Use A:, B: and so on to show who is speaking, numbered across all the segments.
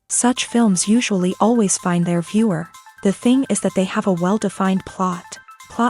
A: Such films usually always find their viewer. The thing is that they have a well-defined plot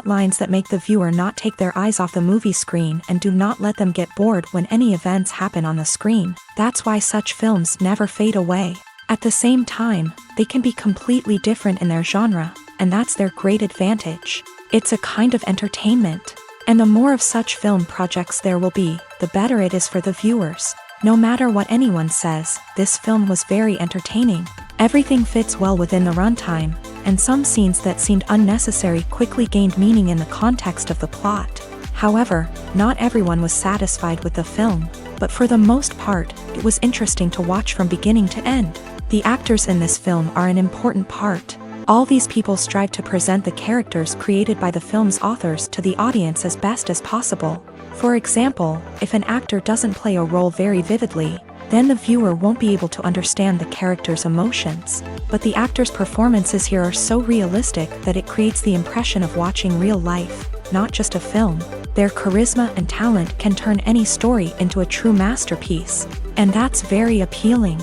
A: lines that make the viewer not take their eyes off the movie screen and do not let them get bored when any events happen on the screen. That's why such films never fade away. At the same time, they can be completely different in their genre, and that's their great advantage. It's a kind of entertainment. And the more of such film projects there will be, the better it is for the viewers. No matter what anyone says, this film was very entertaining. Everything fits well within the runtime, and some scenes that seemed unnecessary quickly gained meaning in the context of the plot. However, not everyone was satisfied with the film, but for the most part, it was interesting to watch from beginning to end. The actors in this film are an important part. All these people strive to present the characters created by the film's authors to the audience as best as possible. For example, if an actor doesn't play a role very vividly, then the viewer won't be able to understand the character's emotions. But the actors' performances here are so realistic that it creates the impression of watching real life, not just a film. Their charisma and talent can turn any story into a true masterpiece, and that's very appealing.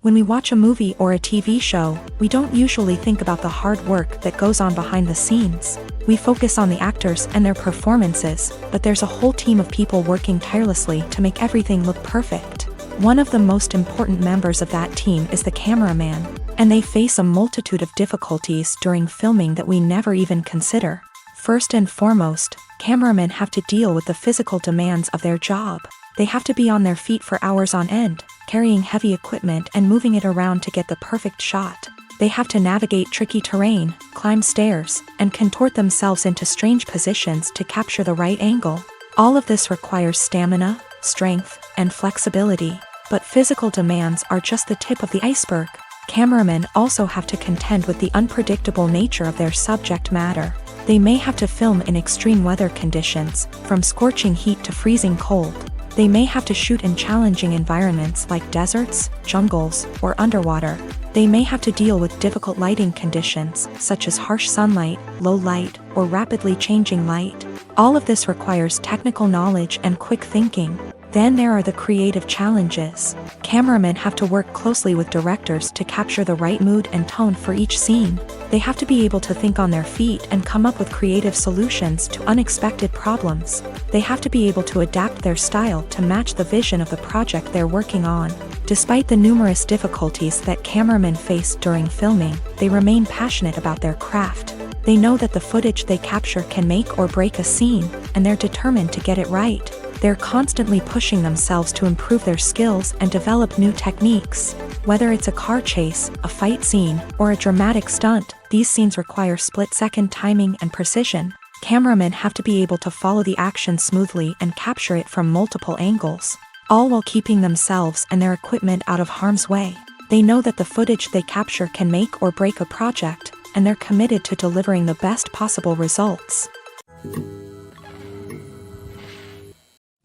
A: When we watch a movie or a TV show, we don't usually think about the hard work that goes on behind the scenes. We focus on the actors and their performances, but there's a whole team of people working tirelessly to make everything look perfect. One of the most important members of that team is the cameraman, and they face a multitude of difficulties during filming that we never even consider. First and foremost, cameramen have to deal with the physical demands of their job. They have to be on their feet for hours on end, carrying heavy equipment and moving it around to get the perfect shot. They have to navigate tricky terrain, climb stairs, and contort themselves into strange positions to capture the right angle. All of this requires stamina, strength, and flexibility. But physical demands are just the tip of the iceberg. Cameramen also have to contend with the unpredictable nature of their subject matter. They may have to film in extreme weather conditions, from scorching heat to freezing cold. They may have to shoot in challenging environments like deserts, jungles, or underwater. They may have to deal with difficult lighting conditions, such as harsh sunlight, low light, or rapidly changing light. All of this requires technical knowledge and quick thinking. Then there are the creative challenges. Cameramen have to work closely with directors to capture the right mood and tone for each scene. They have to be able to think on their feet and come up with creative solutions to unexpected problems. They have to be able to adapt their style to match the vision of the project they're working on. Despite the numerous difficulties that cameramen face during filming, they remain passionate about their craft. They know that the footage they capture can make or break a scene, and they're determined to get it right. They're constantly pushing themselves to improve their skills and develop new techniques. Whether it's a car chase, a fight scene, or a dramatic stunt, these scenes require split-second timing and precision. Cameramen have to be able to follow the action smoothly and capture it from multiple angles, all while keeping themselves and their equipment out of harm's way. They know that the footage they capture can make or break a project, and they're committed to delivering the best possible results.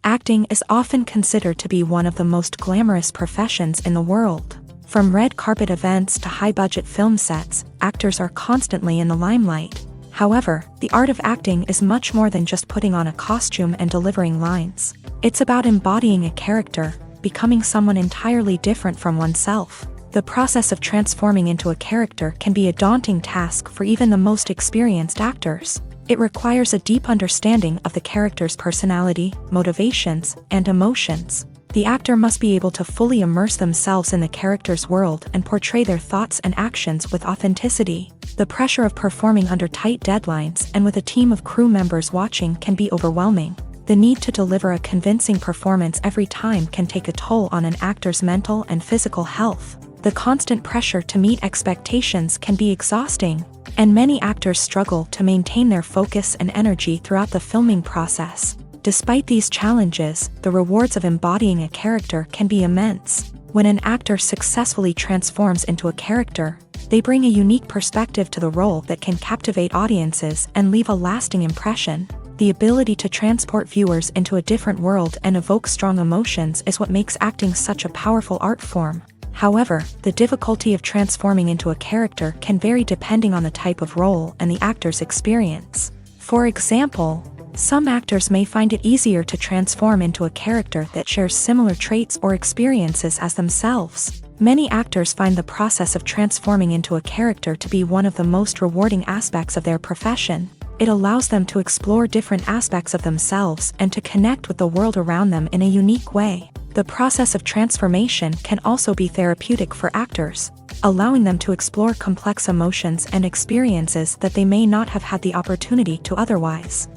A: Acting is often considered to be one of the most glamorous professions in the world. From red carpet events to high-budget film sets, actors are constantly in the limelight. However, the art of acting is much more than just putting on a costume and delivering lines. It's about embodying a character, becoming someone entirely different from oneself. The process of transforming into a character can be a daunting task for even the most experienced actors. It requires a deep understanding of the character's personality, motivations, and emotions. The actor must be able to fully immerse themselves in the character's world and portray their thoughts and actions with authenticity. The pressure of performing under tight deadlines and with a team of crew members watching can be overwhelming. The need to deliver a convincing performance every time can take a toll on an actor's mental and physical health. The constant pressure to meet expectations can be exhausting, and many actors struggle to maintain their focus and energy throughout the filming process. Despite these challenges, the rewards of embodying a character can be immense. When an actor successfully transforms into a character, they bring a unique perspective to the role that can captivate audiences and leave a lasting impression. The ability to transport viewers into a different world and evoke strong emotions is what makes acting such a powerful art form. However, the difficulty of transforming into a character can vary depending on the type of role and the actor's experience. For example, some actors may find it easier to transform into a character that shares similar traits or experiences as themselves. Many actors find the process of transforming into a character to be one of the most rewarding aspects of their profession. It allows them to explore different aspects of themselves and to connect with the world around them in a unique way. The process of transformation can also be therapeutic for actors, allowing them to explore complex emotions and experiences that they may not have had the opportunity to otherwise.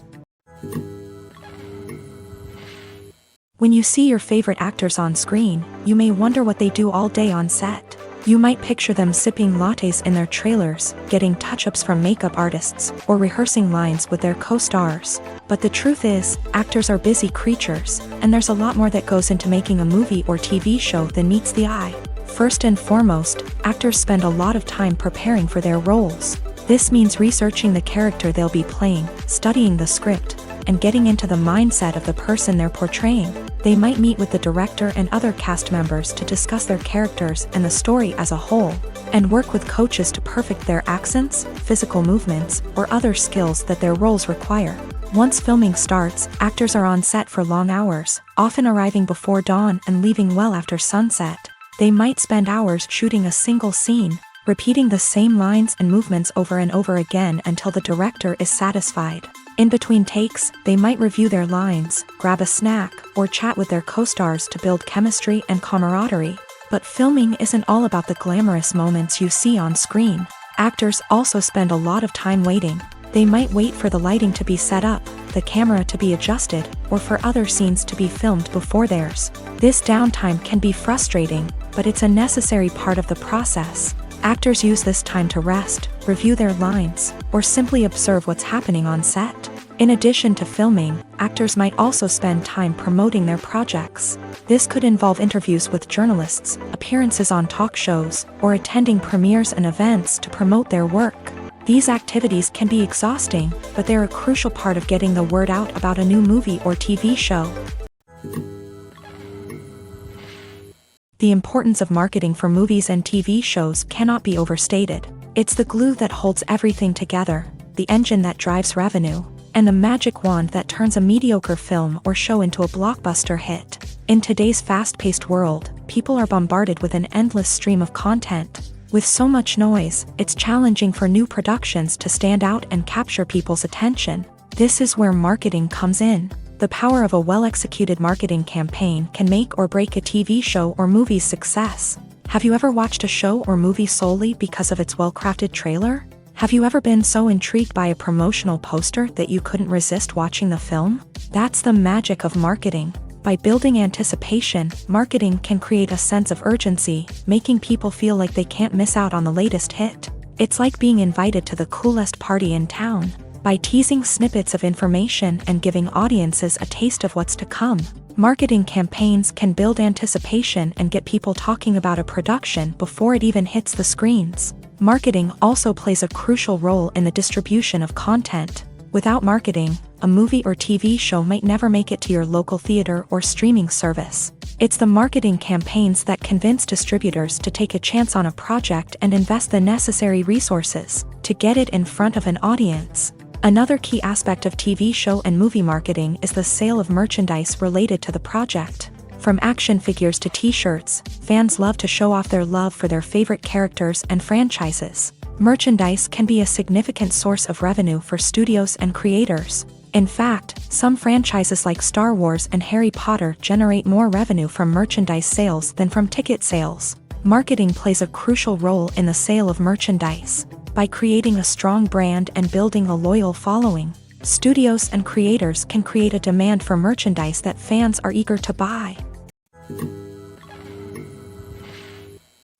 A: When you see your favorite actors on screen, you may wonder what they do all day on set. You might picture them sipping lattes in their trailers, getting touch-ups from makeup artists, or rehearsing lines with their co-stars. But the truth is, actors are busy creatures, and there's a lot more that goes into making a movie or TV show than meets the eye. First and foremost, actors spend a lot of time preparing for their roles. This means researching the character they'll be playing, studying the script, and getting into the mindset of the person they're portraying. They might meet with the director and other cast members to discuss their characters and the story as a whole, and work with coaches to perfect their accents, physical movements, or other skills that their roles require. Once filming starts, actors are on set for long hours, often arriving before dawn and leaving well after sunset. They might spend hours shooting a single scene, repeating the same lines and movements over and over again until the director is satisfied. In between takes, they might review their lines, grab a snack, or chat with their co-stars to build chemistry and camaraderie. But filming isn't all about the glamorous moments you see on screen. Actors also spend a lot of time waiting. They might wait for the lighting to be set up, the camera to be adjusted, or for other scenes to be filmed before theirs. This downtime can be frustrating, but it's a necessary part of the process. Actors use this time to rest, review their lines, or simply observe what's happening on set. In addition to filming, actors might also spend time promoting their projects. This could involve interviews with journalists, appearances on talk shows, or attending premieres and events to promote their work. These activities can be exhausting, but they're a crucial part of getting the word out about a new movie or TV show. The importance of marketing for movies and TV shows cannot be overstated. It's the glue that holds everything together, the engine that drives revenue, and the magic wand that turns a mediocre film or show into a blockbuster hit. In today's fast-paced world, people are bombarded with an endless stream of content. With so much noise, it's challenging for new productions to stand out and capture people's attention. This is where marketing comes in. The power of a well-executed marketing campaign can make or break a TV show or movie's success. Have you ever watched a show or movie solely because of its well-crafted trailer? Have you ever been so intrigued by a promotional poster that you couldn't resist watching the film? That's the magic of marketing. By building anticipation, marketing can create a sense of urgency, making people feel like they can't miss out on the latest hit. It's like being invited to the coolest party in town. By teasing snippets of information and giving audiences a taste of what's to come, marketing campaigns can build anticipation and get people talking about a production before it even hits the screens. Marketing also plays a crucial role in the distribution of content. Without marketing, a movie or TV show might never make it to your local theater or streaming service. It's the marketing campaigns that convince distributors to take a chance on a project and invest the necessary resources to get it in front of an audience. Another key aspect of TV show and movie marketing is the sale of merchandise related to the project. From action figures to t-shirts, fans love to show off their love for their favorite characters and franchises. Merchandise can be a significant source of revenue for studios and creators. In fact, some franchises like Star Wars and Harry Potter generate more revenue from merchandise sales than from ticket sales. Marketing plays a crucial role in the sale of merchandise. By creating a strong brand and building a loyal following, studios and creators can create a demand for merchandise that fans are eager to buy.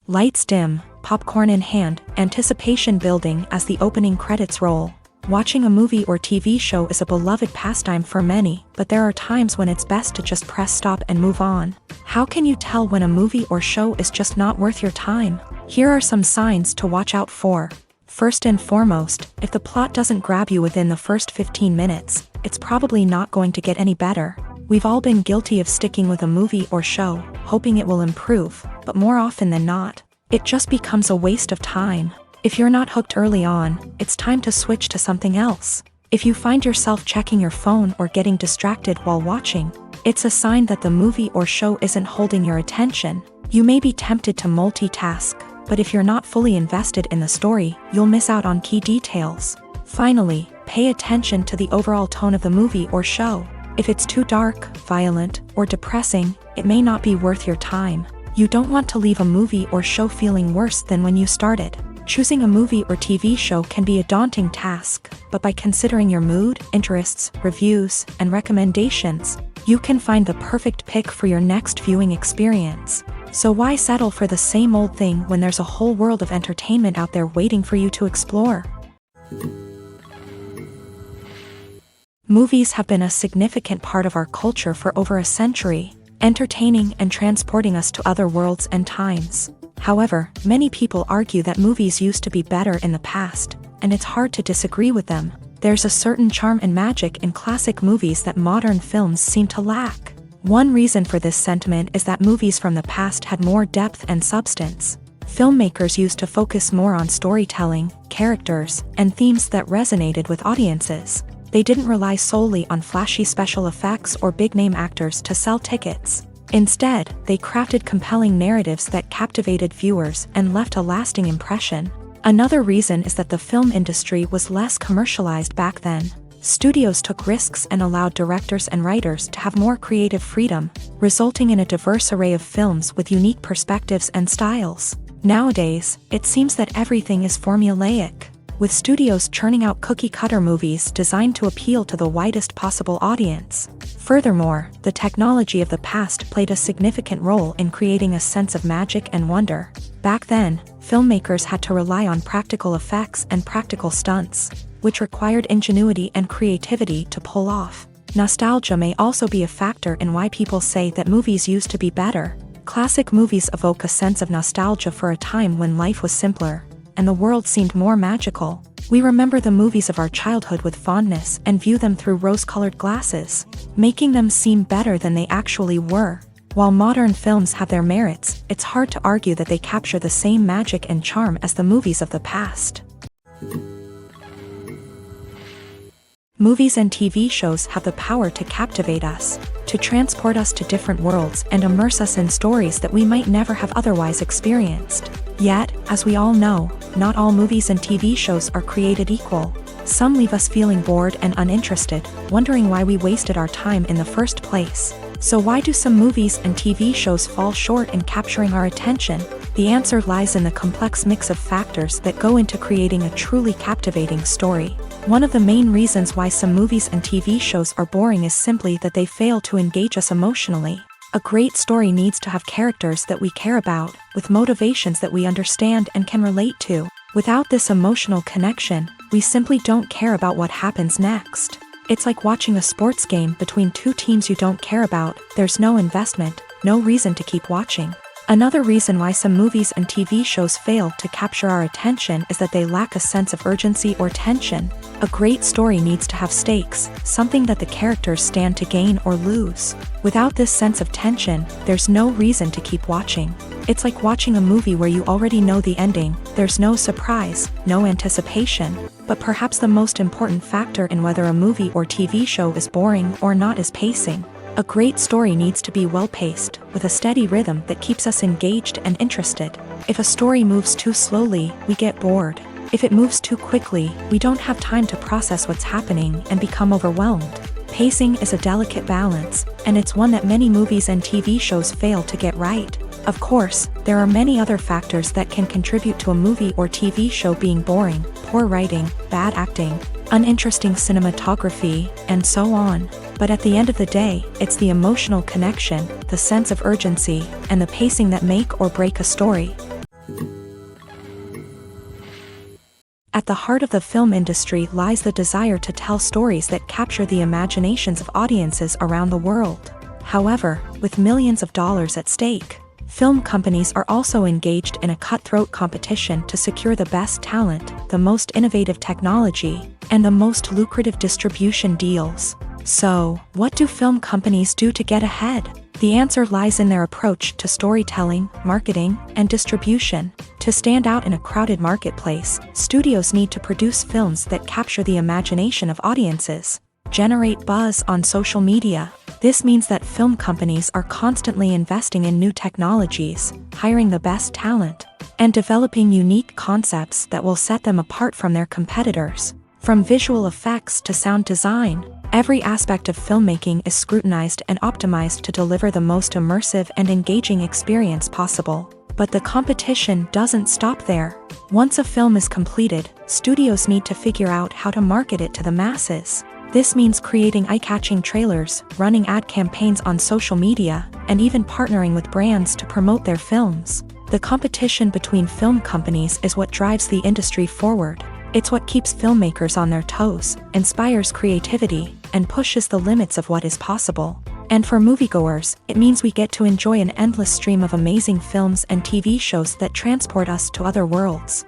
A: Lights dim, popcorn in hand, anticipation building as the opening credits roll. Watching a movie or TV show is a beloved pastime for many, but there are times when it's best to just press stop and move on. How can you tell when a movie or show is just not worth your time? Here are some signs to watch out for. First and foremost, if the plot doesn't grab you within the first 15 minutes, it's probably not going to get any better. We've all been guilty of sticking with a movie or show, hoping it will improve, but more often than not, it just becomes a waste of time. If you're not hooked early on, it's time to switch to something else. If you find yourself checking your phone or getting distracted while watching, it's a sign that the movie or show isn't holding your attention. You may be tempted to multitask, but if you're not fully invested in the story, you'll miss out on key details. Finally, pay attention to the overall tone of the movie or show. If it's too dark, violent, or depressing, it may not be worth your time. You don't want to leave a movie or show feeling worse than when you started. Choosing a movie or TV show can be a daunting task, but by considering your mood, interests, reviews, and recommendations, you can find the perfect pick for your next viewing experience. So why settle for the same old thing when there's a whole world of entertainment out there waiting for you to explore? Movies have been a significant part of our culture for over a century, entertaining and transporting us to other worlds and times. However, many people argue that movies used to be better in the past, and it's hard to disagree with them. There's a certain charm and magic in classic movies that modern films seem to lack. One reason for this sentiment is that movies from the past had more depth and substance. Filmmakers used to focus more on storytelling, characters, and themes that resonated with audiences. They didn't rely solely on flashy special effects or big-name actors to sell tickets. Instead, they crafted compelling narratives that captivated viewers and left a lasting impression. Another reason is that the film industry was less commercialized back then. Studios took risks and allowed directors and writers to have more creative freedom, resulting in a diverse array of films with unique perspectives and styles. Nowadays, it seems that everything is formulaic, with studios churning out cookie-cutter movies designed to appeal to the widest possible audience. Furthermore, the technology of the past played a significant role in creating a sense of magic and wonder. Back then, filmmakers had to rely on practical effects and practical stunts, which required ingenuity and creativity to pull off. Nostalgia may also be a factor in why people say that movies used to be better. Classic movies evoke a sense of nostalgia for a time when life was simpler, and the world seemed more magical. We remember the movies of our childhood with fondness and view them through rose-colored glasses, making them seem better than they actually were. While modern films have their merits, it's hard to argue that they capture the same magic and charm as the movies of the past. Movies and TV shows have the power to captivate us, to transport us to different worlds and immerse us in stories that we might never have otherwise experienced. Yet, as we all know, not all movies and TV shows are created equal. Some leave us feeling bored and uninterested, wondering why we wasted our time in the first place. So why do some movies and TV shows fall short in capturing our attention? The answer lies in the complex mix of factors that go into creating a truly captivating story. One of the main reasons why some movies and TV shows are boring is simply that they fail to engage us emotionally. A great story needs to have characters that we care about, with motivations that we understand and can relate to. Without this emotional connection, we simply don't care about what happens next. It's like watching a sports game between two teams you don't care about. There's no investment, no reason to keep watching. Another reason why some movies and TV shows fail to capture our attention is that they lack a sense of urgency or tension. A great story needs to have stakes, something that the characters stand to gain or lose. Without this sense of tension, there's no reason to keep watching. It's like watching a movie where you already know the ending. There's no surprise, no anticipation. But perhaps the most important factor in whether a movie or TV show is boring or not is pacing. A great story needs to be well-paced, with a steady rhythm that keeps us engaged and interested. If a story moves too slowly, we get bored. If it moves too quickly, we don't have time to process what's happening and become overwhelmed. Pacing is a delicate balance, and it's one that many movies and TV shows fail to get right. Of course, there are many other factors that can contribute to a movie or TV show being boring: poor writing, bad acting, uninteresting cinematography, and so on. But at the end of the day, it's the emotional connection, the sense of urgency, and the pacing that make or break a story. At the heart of the film industry lies the desire to tell stories that capture the imaginations of audiences around the world. However, with millions of dollars at stake, film companies are also engaged in a cutthroat competition to secure the best talent, the most innovative technology, and the most lucrative distribution deals. So, what do film companies do to get ahead? The answer lies in their approach to storytelling, marketing, and distribution. To stand out in a crowded marketplace, studios need to produce films that capture the imagination of audiences, generate buzz on social media. This means that film companies are constantly investing in new technologies, hiring the best talent, and developing unique concepts that will set them apart from their competitors. From visual effects to sound design, every aspect of filmmaking is scrutinized and optimized to deliver the most immersive and engaging experience possible. But the competition doesn't stop there. Once a film is completed, studios need to figure out how to market it to the masses. This means creating eye-catching trailers, running ad campaigns on social media, and even partnering with brands to promote their films. The competition between film companies is what drives the industry forward. It's what keeps filmmakers on their toes, inspires creativity, and pushes the limits of what is possible. And for moviegoers, it means we get to enjoy an endless stream of amazing films and TV shows that transport us to other worlds.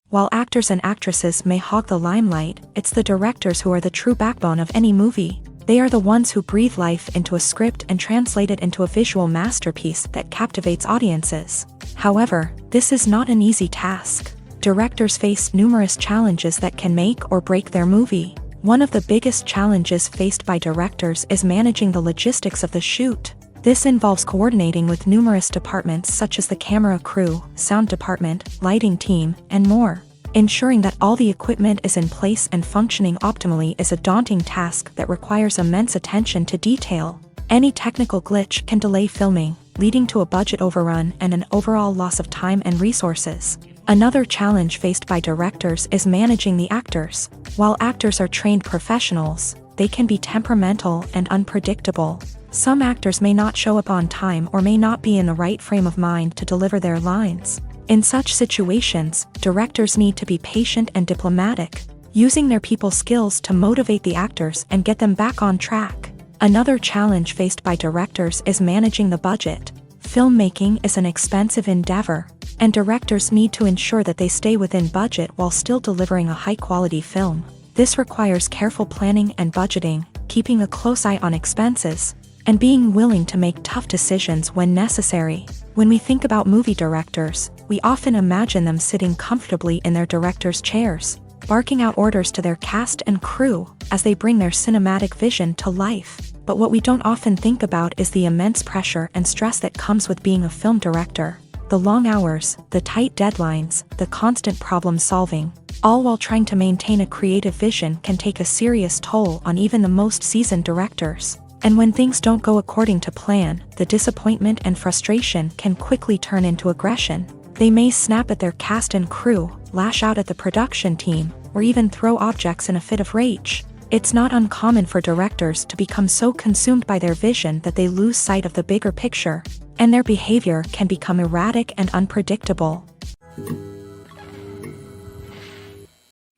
A: While actors and actresses may hog the limelight, it's the directors who are the true backbone of any movie. They are the ones who breathe life into a script and translate it into a visual masterpiece that captivates audiences. However, this is not an easy task. Directors face numerous challenges that can make or break their movie. One of the biggest challenges faced by directors is managing the logistics of the shoot. This involves coordinating with numerous departments such as the camera crew, sound department, lighting team, and more. Ensuring that all the equipment is in place and functioning optimally is a daunting task that requires immense attention to detail. Any technical glitch can delay filming, leading to a budget overrun and an overall loss of time and resources. Another challenge faced by directors is managing the actors. While actors are trained professionals, they can be temperamental and unpredictable. Some actors may not show up on time or may not be in the right frame of mind to deliver their lines. In such situations, directors need to be patient and diplomatic, using their people skills to motivate the actors and get them back on track. Another challenge faced by directors is managing the budget. Filmmaking is an expensive endeavor, and directors need to ensure that they stay within budget while still delivering a high-quality film. This requires careful planning and budgeting, keeping a close eye on expenses, and being willing to make tough decisions when necessary. When we think about movie directors, we often imagine them sitting comfortably in their director's chairs, barking out orders to their cast and crew as they bring their cinematic vision to life. But what we don't often think about is the immense pressure and stress that comes with being a film director. The long hours, the tight deadlines, the constant problem solving, all while trying to maintain a creative vision can take a serious toll on even the most seasoned directors. And when things don't go according to plan, the disappointment and frustration can quickly turn into aggression. They may snap at their cast and crew, lash out at the production team, or even throw objects in a fit of rage. It's not uncommon for directors to become so consumed by their vision that they lose sight of the bigger picture, and their behavior can become erratic and unpredictable.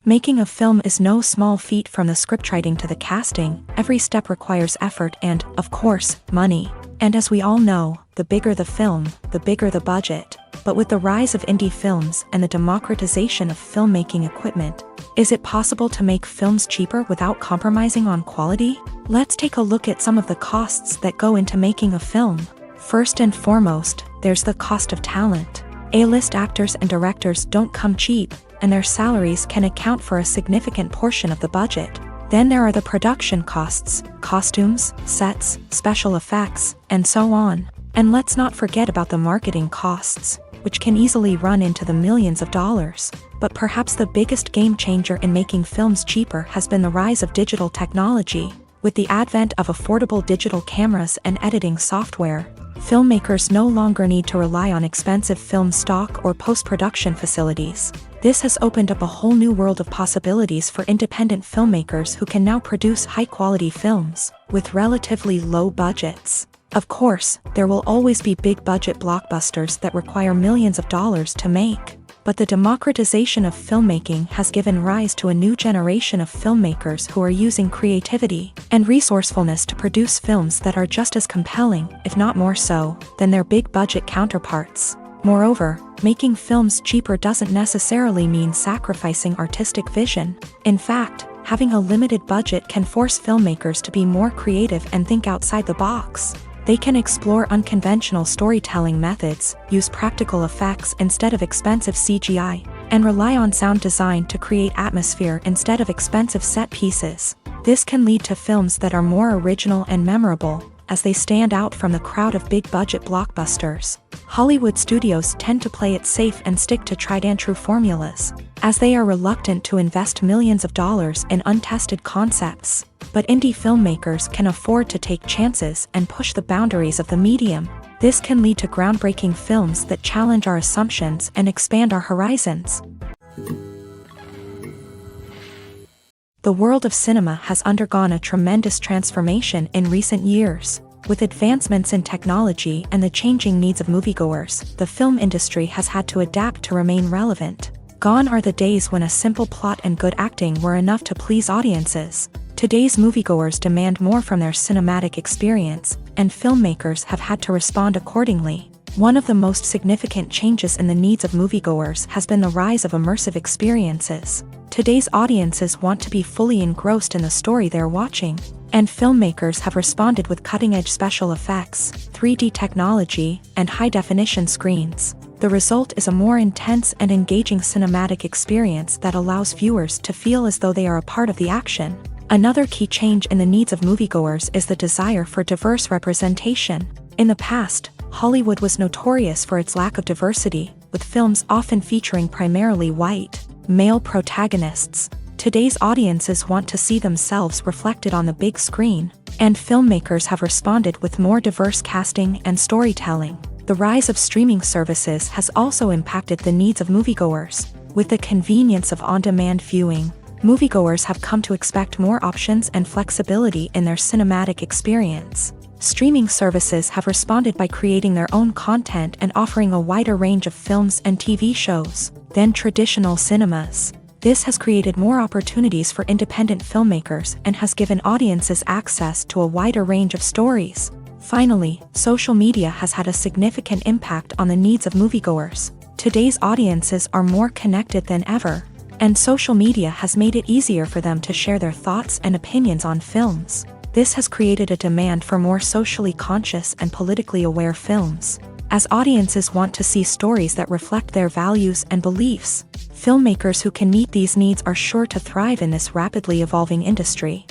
A: Making a film is no small feat. From the scriptwriting to the casting. Every step requires effort and, of course, money. And as we all know, the bigger the film, the bigger the budget. But with the rise of indie films and the democratization of filmmaking equipment, is it possible to make films cheaper without compromising on quality? Let's take a look at some of the costs that go into making a film. First and foremost, there's the cost of talent. A-list actors and directors don't come cheap, and their salaries can account for a significant portion of the budget. Then there are the production costs, costumes, sets, special effects, and so on. And let's not forget about the marketing costs. which can easily run into the millions of dollars. But perhaps the biggest game changer in making films cheaper has been the rise of digital technology. With the advent of affordable digital cameras and editing software, filmmakers no longer need to rely on expensive film stock or post-production facilities. This has opened up a whole new world of possibilities for independent filmmakers who can now produce high-quality films with relatively low budgets. Of course, there will always be big-budget blockbusters that require millions of dollars to make. But the democratization of filmmaking has given rise to a new generation of filmmakers who are using creativity and resourcefulness to produce films that are just as compelling, if not more so, than their big-budget counterparts. Moreover, making films cheaper doesn't necessarily mean sacrificing artistic vision. In fact, having a limited budget can force filmmakers to be more creative and think outside the box. They can explore unconventional storytelling methods, use practical effects instead of expensive CGI, and rely on sound design to create atmosphere instead of expensive set pieces. This can lead to films that are more original and memorable, as they stand out from the crowd of big-budget blockbusters. Hollywood studios tend to play it safe and stick to tried-and-true formulas, as they are reluctant to invest millions of dollars in untested concepts. But indie filmmakers can afford to take chances and push the boundaries of the medium. This can lead to groundbreaking films that challenge our assumptions and expand our horizons. The world of cinema has undergone a tremendous transformation in recent years. With advancements in technology and the changing needs of moviegoers, the film industry has had to adapt to remain relevant. Gone are the days when a simple plot and good acting were enough to please audiences. Today's moviegoers demand more from their cinematic experience, and filmmakers have had to respond accordingly. One of the most significant changes in the needs of moviegoers has been the rise of immersive experiences. Today's audiences want to be fully engrossed in the story they're watching, and filmmakers have responded with cutting-edge special effects, 3D technology, and high-definition screens. The result is a more intense and engaging cinematic experience that allows viewers to feel as though they are a part of the action. Another key change in the needs of moviegoers is the desire for diverse representation. In the past, Hollywood was notorious for its lack of diversity, with films often featuring primarily white, male protagonists. Today's audiences want to see themselves reflected on the big screen, and filmmakers have responded with more diverse casting and storytelling. The rise of streaming services has also impacted the needs of moviegoers. With the convenience of on-demand viewing, moviegoers have come to expect more options and flexibility in their cinematic experience. Streaming services have responded by creating their own content and offering a wider range of films and TV shows than traditional cinemas. This has created more opportunities for independent filmmakers and has given audiences access to a wider range of stories. Finally, social media has had a significant impact on the needs of moviegoers. Today's audiences are more connected than ever, and social media has made it easier for them to share their thoughts and opinions on films. This has created a demand for more socially conscious and politically aware films. As audiences want to see stories that reflect their values and beliefs, filmmakers who can meet these needs are sure to thrive in this rapidly evolving industry.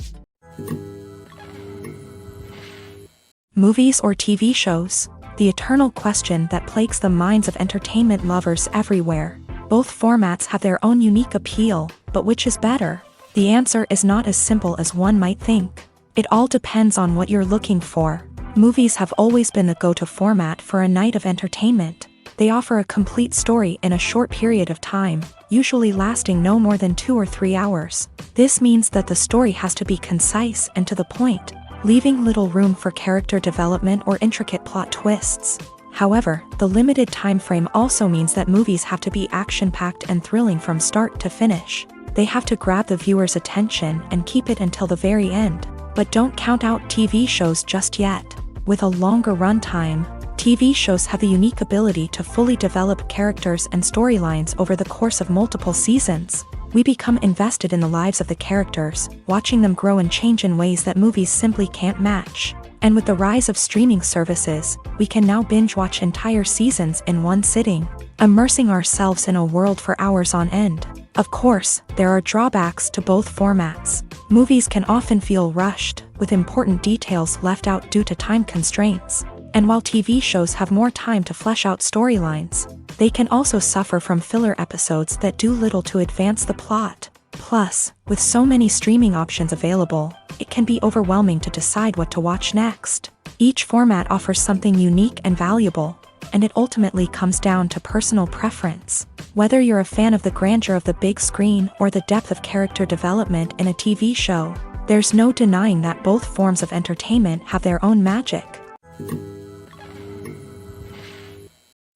A: Movies or TV shows? The eternal question that plagues the minds of entertainment lovers everywhere. Both formats have their own unique appeal, but which is better? The answer is not as simple as one might think. It all depends on what you're looking for. Movies have always been the go-to format for a night of entertainment. They offer a complete story in a short period of time, usually lasting no more than 2 or 3 hours. This means that the story has to be concise and to the point, leaving little room for character development or intricate plot twists. However, the limited time frame also means that movies have to be action-packed and thrilling from start to finish. They have to grab the viewer's attention and keep it until the very end. But don't count out TV shows just yet. With a longer runtime, TV shows have the unique ability to fully develop characters and storylines over the course of multiple seasons. We become invested in the lives of the characters, watching them grow and change in ways that movies simply can't match. And with the rise of streaming services, we can now binge-watch entire seasons in one sitting, immersing ourselves in a world for hours on end. Of course, there are drawbacks to both formats. Movies can often feel rushed, with important details left out due to time constraints. And while TV shows have more time to flesh out storylines, they can also suffer from filler episodes that do little to advance the plot. Plus, with so many streaming options available, it can be overwhelming to decide what to watch next. Each format offers something unique and valuable, and it ultimately comes down to personal preference. Whether you're a fan of the grandeur of the big screen or the depth of character development in a TV show, there's no denying that both forms of entertainment have their own magic.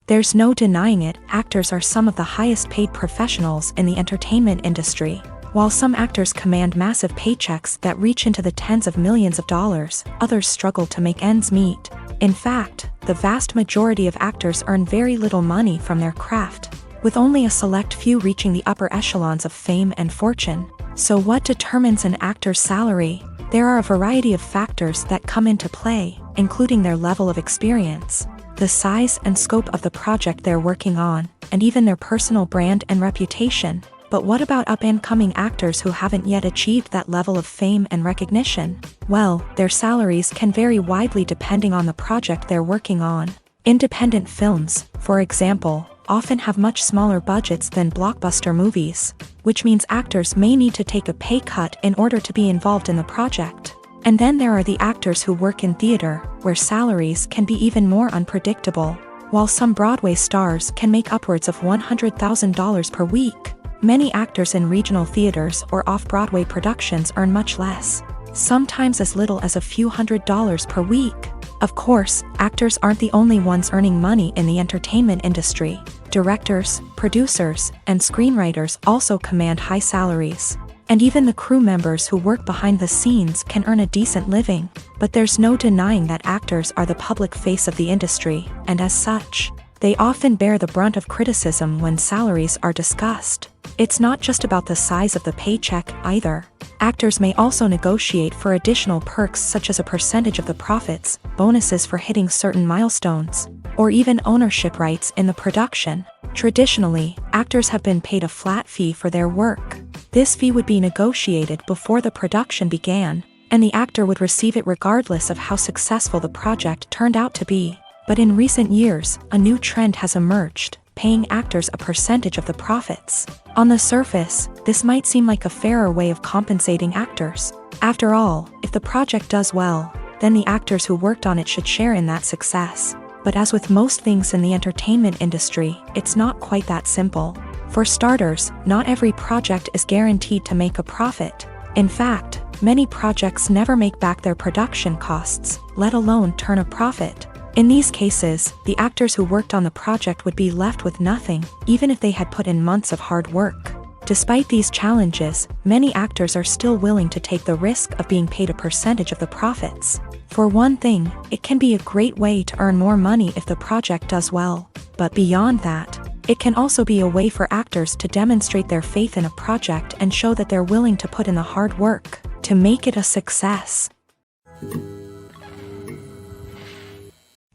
A: There's no denying it, actors are some of the highest paid professionals in the entertainment industry. While some actors command massive paychecks that reach into the tens of millions of dollars, others struggle to make ends meet. In fact, the vast majority of actors earn very little money from their craft, with only a select few reaching the upper echelons of fame and fortune. So what determines an actor's salary? There are a variety of factors that come into play, including their level of experience, the size and scope of the project they're working on, and even their personal brand and reputation. But what about up-and-coming actors who haven't yet achieved that level of fame and recognition? Well, their salaries can vary widely depending on the project they're working on. Independent films, for example, often have much smaller budgets than blockbuster movies, which means actors may need to take a pay cut in order to be involved in the project. And then there are the actors who work in theater, where salaries can be even more unpredictable. While some Broadway stars can make upwards of $100,000 per week, many actors in regional theaters or off-Broadway productions earn much less, sometimes as little as a few $100s per week. Of course, actors aren't the only ones earning money in the entertainment industry. Directors, producers, and screenwriters also command high salaries. And even the crew members who work behind the scenes can earn a decent living. But there's no denying that actors are the public face of the industry, and as such, they often bear the brunt of criticism when salaries are discussed. It's not just about the size of the paycheck either. Actors may also negotiate for additional perks such as a percentage of the profits, bonuses for hitting certain milestones, or even ownership rights in the production. Traditionally, actors have been paid a flat fee for their work. This fee would be negotiated before the production began, and the actor would receive it regardless of how successful the project turned out to be. But in recent years, a new trend has emerged, paying actors a percentage of the profits. On the surface, this might seem like a fairer way of compensating actors. After all, if the project does well, then the actors who worked on it should share in that success. But as with most things in the entertainment industry, it's not quite that simple. For starters, not every project is guaranteed to make a profit. In fact, many projects never make back their production costs, let alone turn a profit. In these cases, the actors who worked on the project would be left with nothing, even if they had put in months of hard work. Despite these challenges, many actors are still willing to take the risk of being paid a percentage of the profits. For one thing, it can be a great way to earn more money if the project does well. But beyond that, it can also be a way for actors to demonstrate their faith in a project and show that they're willing to put in the hard work to make it a success.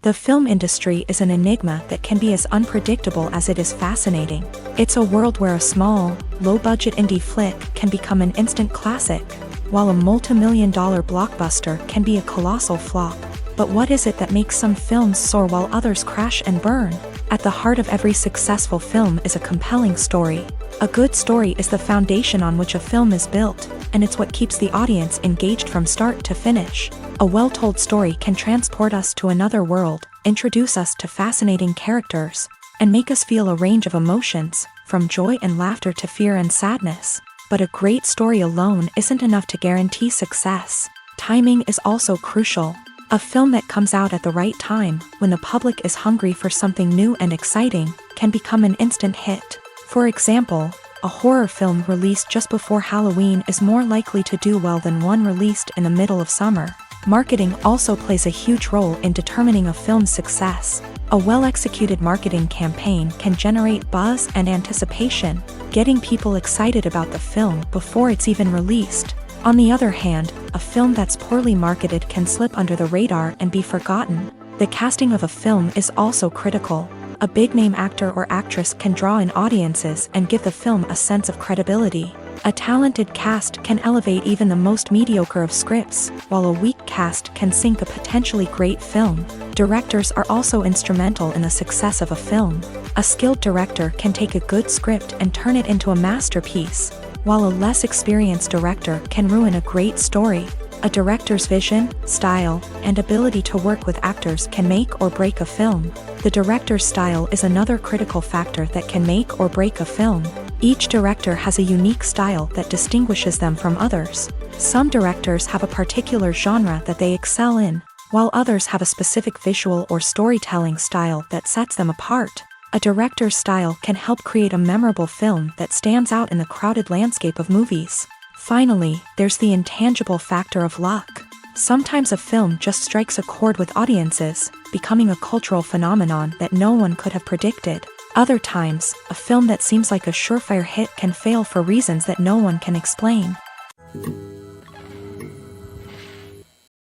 A: The film industry is an enigma that can be as unpredictable as it is fascinating. It's a world where a small, low-budget indie flick can become an instant classic, while a multi-million-dollar blockbuster can be a colossal flop. But what is it that makes some films soar while others crash and burn? At the heart of every successful film is a compelling story. A good story is the foundation on which a film is built, and it's what keeps the audience engaged from start to finish. A well-told story can transport us to another world, introduce us to fascinating characters, and make us feel a range of emotions, from joy and laughter to fear and sadness. But a great story alone isn't enough to guarantee success. Timing is also crucial. A film that comes out at the right time, when the public is hungry for something new and exciting, can become an instant hit. For example, a horror film released just before Halloween is more likely to do well than one released in the middle of summer. Marketing also plays a huge role in determining a film's success. A well-executed marketing campaign can generate buzz and anticipation, getting people excited about the film before it's even released. On the other hand, a film that's poorly marketed can slip under the radar and be forgotten. The casting of a film is also critical. A big-name actor or actress can draw in audiences and give the film a sense of credibility. A talented cast can elevate even the most mediocre of scripts, while a weak cast can sink a potentially great film. Directors are also instrumental in the success of a film. A skilled director can take a good script and turn it into a masterpiece, while a less experienced director can ruin a great story. A director's vision, style, and ability to work with actors can make or break a film. The director's style is another critical factor that can make or break a film. Each director has a unique style that distinguishes them from others. Some directors have a particular genre that they excel in, while others have a specific visual or storytelling style that sets them apart. A director's style can help create a memorable film that stands out in the crowded landscape of movies. Finally, there's the intangible factor of luck. Sometimes a film just strikes a chord with audiences, becoming a cultural phenomenon that no one could have predicted. Other times, a film that seems like a surefire hit can fail for reasons that no one can explain.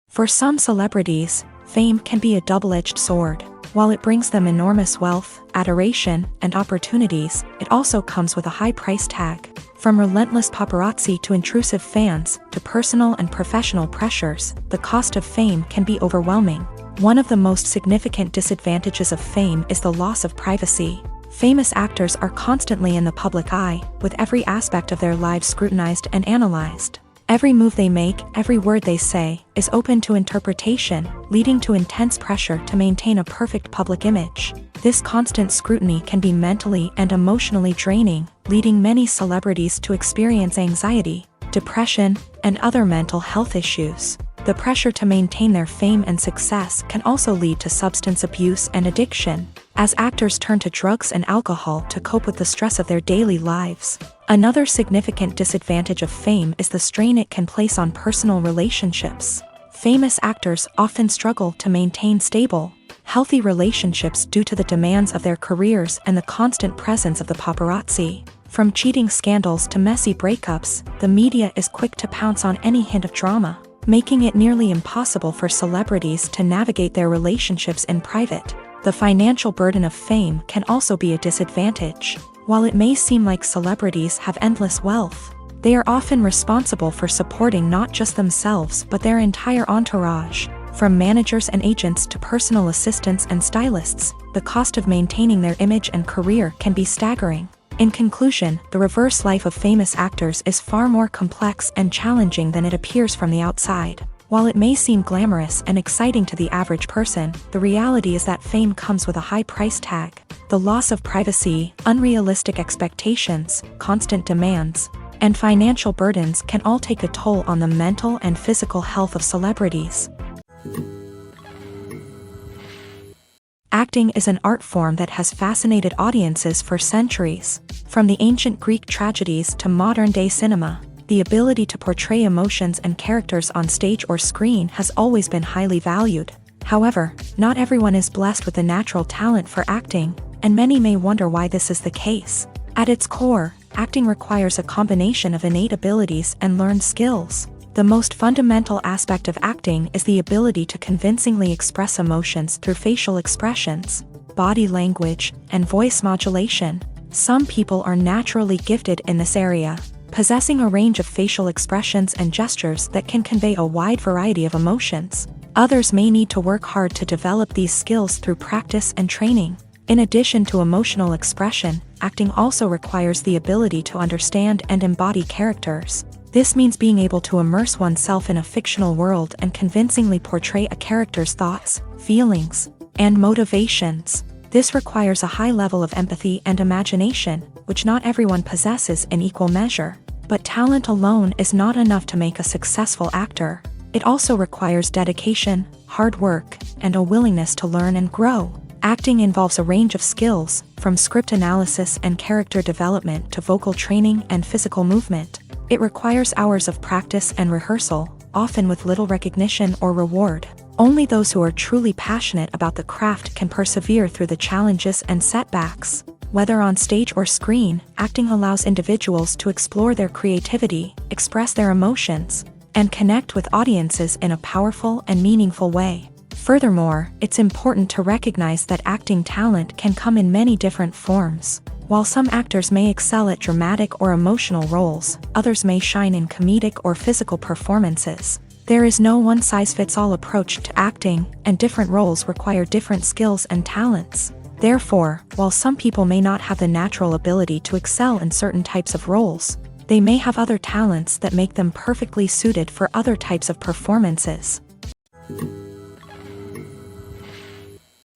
A: For some celebrities, fame can be a double-edged sword. While it brings them enormous wealth, adoration, and opportunities, it also comes with a high price tag. From relentless paparazzi to intrusive fans, to personal and professional pressures, the cost of fame can be overwhelming. One of the most significant disadvantages of fame is the loss of privacy. Famous actors are constantly in the public eye, with every aspect of their lives scrutinized and analyzed. Every move they make, every word they say, is open to interpretation, leading to intense pressure to maintain a perfect public image. This constant scrutiny can be mentally and emotionally draining, leading many celebrities to experience anxiety, depression, and other mental health issues. The pressure to maintain their fame and success can also lead to substance abuse and addiction, as actors turn to drugs and alcohol to cope with the stress of their daily lives. Another significant disadvantage of fame is the strain it can place on personal relationships. Famous actors often struggle to maintain stable, healthy relationships due to the demands of their careers and the constant presence of the paparazzi. From cheating scandals to messy breakups, the media is quick to pounce on any hint of drama, making it nearly impossible for celebrities to navigate their relationships in private. The financial burden of fame can also be a disadvantage. While it may seem like celebrities have endless wealth, they are often responsible for supporting not just themselves but their entire entourage. From managers and agents to personal assistants and stylists, the cost of maintaining their image and career can be staggering. In conclusion, the reverse life of famous actors is far more complex and challenging than it appears from the outside. While it may seem glamorous and exciting to the average person, the reality is that fame comes with a high price tag. The loss of privacy, unrealistic expectations, constant demands, and financial burdens can all take a toll on the mental and physical health of celebrities. Acting is an art form that has fascinated audiences for centuries. From the ancient Greek tragedies to modern-day cinema, the ability to portray emotions and characters on stage or screen has always been highly valued. However, not everyone is blessed with the natural talent for acting, and many may wonder why this is the case. At its core, acting requires a combination of innate abilities and learned skills. The most fundamental aspect of acting is the ability to convincingly express emotions through facial expressions, body language, and voice modulation. Some people are naturally gifted in this area, possessing a range of facial expressions and gestures that can convey a wide variety of emotions. Others may need to work hard to develop these skills through practice and training. In addition to emotional expression, acting also requires the ability to understand and embody characters. This means being able to immerse oneself in a fictional world and convincingly portray a character's thoughts, feelings, and motivations. This requires a high level of empathy and imagination, which not everyone possesses in equal measure. But talent alone is not enough to make a successful actor. It also requires dedication, hard work, and a willingness to learn and grow. Acting involves a range of skills, from script analysis and character development to vocal training and physical movement. It requires hours of practice and rehearsal, often with little recognition or reward. Only those who are truly passionate about the craft can persevere through the challenges and setbacks. Whether on stage or screen, acting allows individuals to explore their creativity, express their emotions, and connect with audiences in a powerful and meaningful way. Furthermore, it's important to recognize that acting talent can come in many different forms. While some actors may excel at dramatic or emotional roles, others may shine in comedic or physical performances. There is no one-size-fits-all approach to acting, and different roles require different skills and talents. Therefore, while some people may not have the natural ability to excel in certain types of roles, they may have other talents that make them perfectly suited for other types of performances.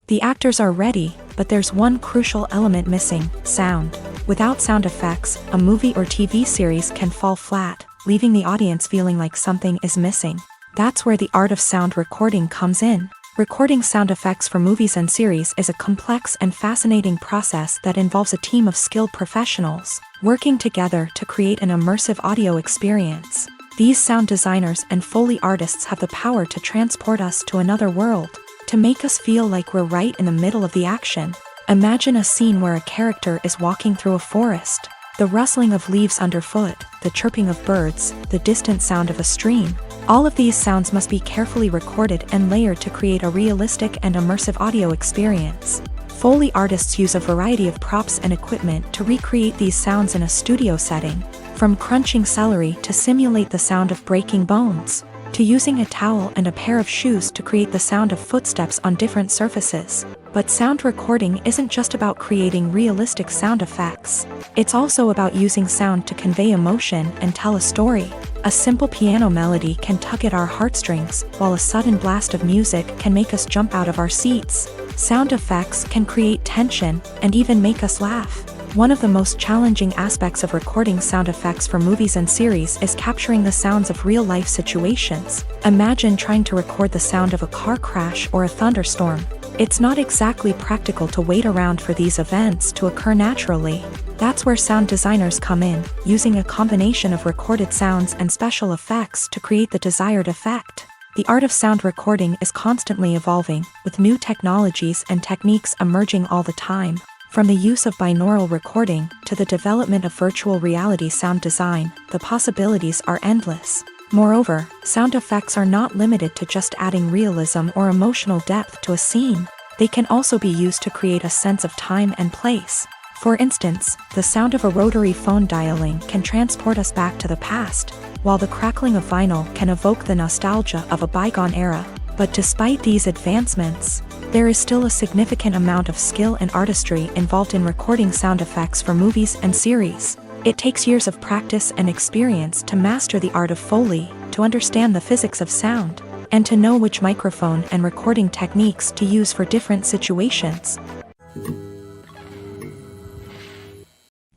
A: The actors are ready, but there's one crucial element missing: sound. Without sound effects, a movie or TV series can fall flat, leaving the audience feeling like something is missing. That's where the art of sound recording comes in. Recording sound effects for movies and series is a complex and fascinating process that involves a team of skilled professionals working together to create an immersive audio experience. These sound designers and Foley artists have the power to transport us to another world, to make us feel like we're right in the middle of the action. Imagine a scene where a character is walking through a forest. The rustling of leaves underfoot, the chirping of birds, the distant sound of a stream. All of these sounds must be carefully recorded and layered to create a realistic and immersive audio experience. Foley artists use a variety of props and equipment to recreate these sounds in a studio setting, from crunching celery to simulate the sound of breaking bones, to using a towel and a pair of shoes to create the sound of footsteps on different surfaces. But sound recording isn't just about creating realistic sound effects. It's also about using sound to convey emotion and tell a story. A simple piano melody can tug at our heartstrings, while a sudden blast of music can make us jump out of our seats. Sound effects can create tension and even make us laugh. One of the most challenging aspects of recording sound effects for movies and series is capturing the sounds of real-life situations. Imagine trying to record the sound of a car crash or a thunderstorm. It's not exactly practical to wait around for these events to occur naturally. That's where sound designers come in, using a combination of recorded sounds and special effects to create the desired effect. The art of sound recording is constantly evolving, with new technologies and techniques emerging all the time. From the use of binaural recording to the development of virtual reality sound design, the possibilities are endless. Moreover, sound effects are not limited to just adding realism or emotional depth to a scene. They can also be used to create a sense of time and place. For instance, the sound of a rotary phone dialing can transport us back to the past, while the crackling of vinyl can evoke the nostalgia of a bygone era. But despite these advancements, there is still a significant amount of skill and artistry involved in recording sound effects for movies and series. It takes years of practice and experience to master the art of Foley, to understand the physics of sound, and to know which microphone and recording techniques to use for different situations.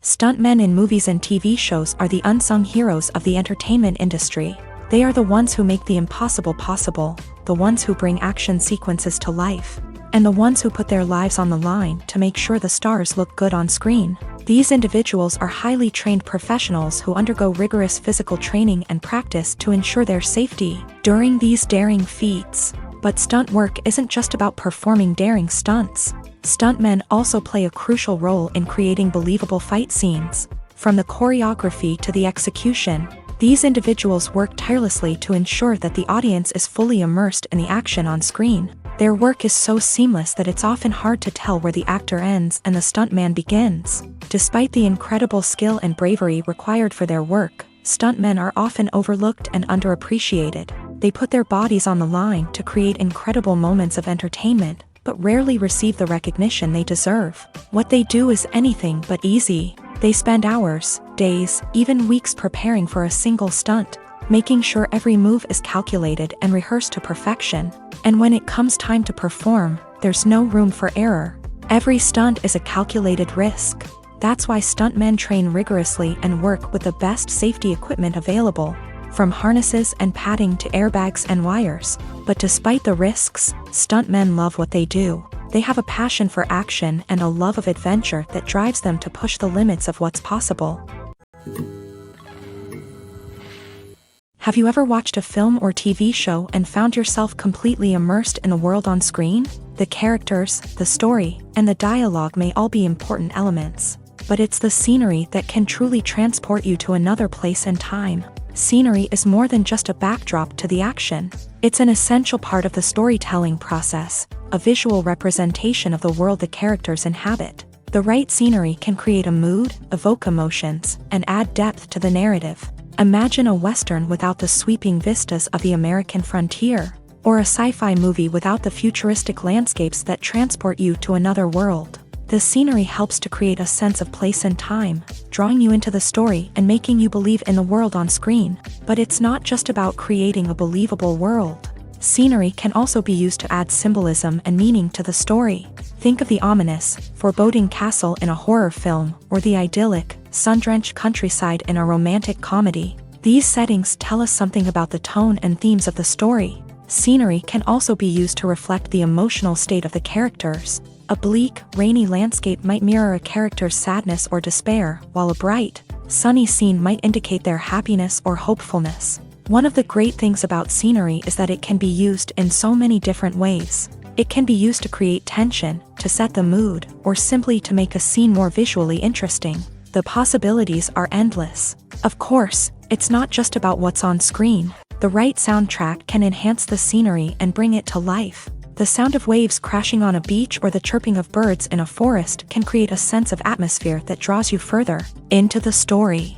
A: Stuntmen in movies and TV shows are the unsung heroes of the entertainment industry. They are the ones who make the impossible possible, the ones who bring action sequences to life, and the ones who put their lives on the line to make sure the stars look good on screen. These individuals are highly trained professionals who undergo rigorous physical training and practice to ensure their safety during these daring feats. But stunt work isn't just about performing daring stunts. Stuntmen also play a crucial role in creating believable fight scenes. From the choreography to the execution, these individuals work tirelessly to ensure that the audience is fully immersed in the action on screen. Their work is so seamless that it's often hard to tell where the actor ends and the stuntman begins. Despite the incredible skill and bravery required for their work, stuntmen are often overlooked and underappreciated. They put their bodies on the line to create incredible moments of entertainment, but rarely receive the recognition they deserve. What they do is anything but easy. They spend hours, days, even weeks preparing for a single stunt, making sure every move is calculated and rehearsed to perfection. And when it comes time to perform, there's no room for error. Every stunt is a calculated risk. That's why stuntmen train rigorously and work with the best safety equipment available, from harnesses and padding to airbags and wires. But despite the risks, stuntmen love what they do. They have a passion for action and a love of adventure that drives them to push the limits of what's possible. Have you ever watched a film or TV show and found yourself completely immersed in the world on screen? The characters, the story, and the dialogue may all be important elements, but it's the scenery that can truly transport you to another place and time. Scenery is more than just a backdrop to the action. It's an essential part of the storytelling process, a visual representation of the world the characters inhabit. The right scenery can create a mood, evoke emotions, and add depth to the narrative. Imagine a Western without the sweeping vistas of the American frontier, or a sci-fi movie without the futuristic landscapes that transport you to another world. The scenery helps to create a sense of place and time, drawing you into the story and making you believe in the world on screen. But it's not just about creating a believable world. Scenery can also be used to add symbolism and meaning to the story. Think of the ominous, foreboding castle in a horror film, or the idyllic, sun-drenched countryside in a romantic comedy. These settings tell us something about the tone and themes of the story. Scenery can also be used to reflect the emotional state of the characters. A bleak, rainy landscape might mirror a character's sadness or despair, while a bright, sunny scene might indicate their happiness or hopefulness. One of the great things about scenery is that it can be used in so many different ways. It can be used to create tension, to set the mood, or simply to make a scene more visually interesting. The possibilities are endless. Of course, it's not just about what's on screen. The right soundtrack can enhance the scenery and bring it to life. The sound of waves crashing on a beach or the chirping of birds in a forest can create a sense of atmosphere that draws you further into the story.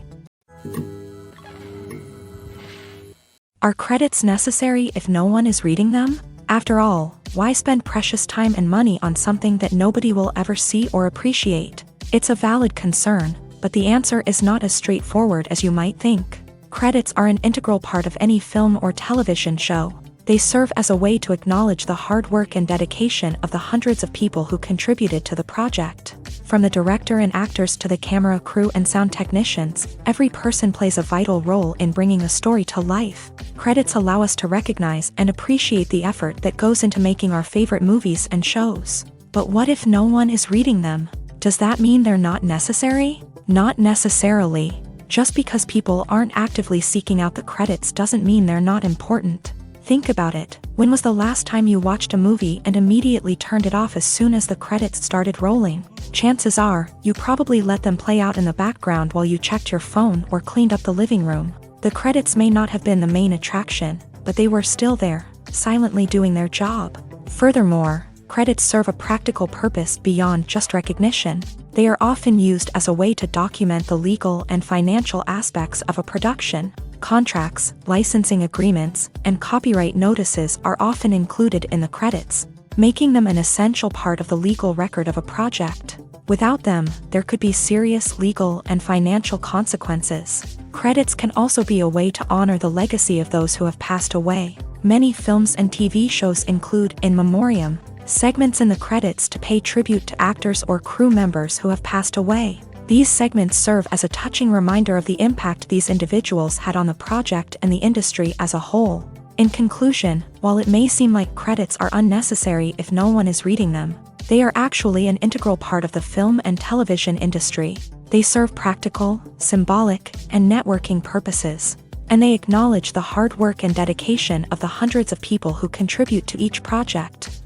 A: Are credits necessary if no one is reading them? After all, why spend precious time and money on something that nobody will ever see or appreciate? It's a valid concern, but the answer is not as straightforward as you might think. Credits are an integral part of any film or television show. They serve as a way to acknowledge the hard work and dedication of the hundreds of people who contributed to the project. From the director and actors to the camera crew and sound technicians, every person plays a vital role in bringing a story to life. Credits allow us to recognize and appreciate the effort that goes into making our favorite movies and shows. But what if no one is reading them? Does that mean they're not necessary? Not necessarily. Just because people aren't actively seeking out the credits doesn't mean they're not important. Think about it. When was the last time you watched a movie and immediately turned it off as soon as the credits started rolling? Chances are, you probably let them play out in the background while you checked your phone or cleaned up the living room. The credits may not have been the main attraction, but they were still there, silently doing their job. Furthermore, credits serve a practical purpose beyond just recognition. They are often used as a way to document the legal and financial aspects of a production. Contracts, licensing agreements, and copyright notices are often included in the credits, making them an essential part of the legal record of a project. Without them, there could be serious legal and financial consequences. Credits can also be a way to honor the legacy of those who have passed away. Many films and TV shows include in memoriam segments in the credits to pay tribute to actors or crew members who have passed away. These segments serve as a touching reminder of the impact these individuals had on the project and the industry as a whole. In conclusion, while it may seem like credits are unnecessary if no one is reading them, they are actually an integral part of the film and television industry. They serve practical, symbolic, and networking purposes, and they acknowledge the hard work and dedication of the hundreds of people who contribute to each project.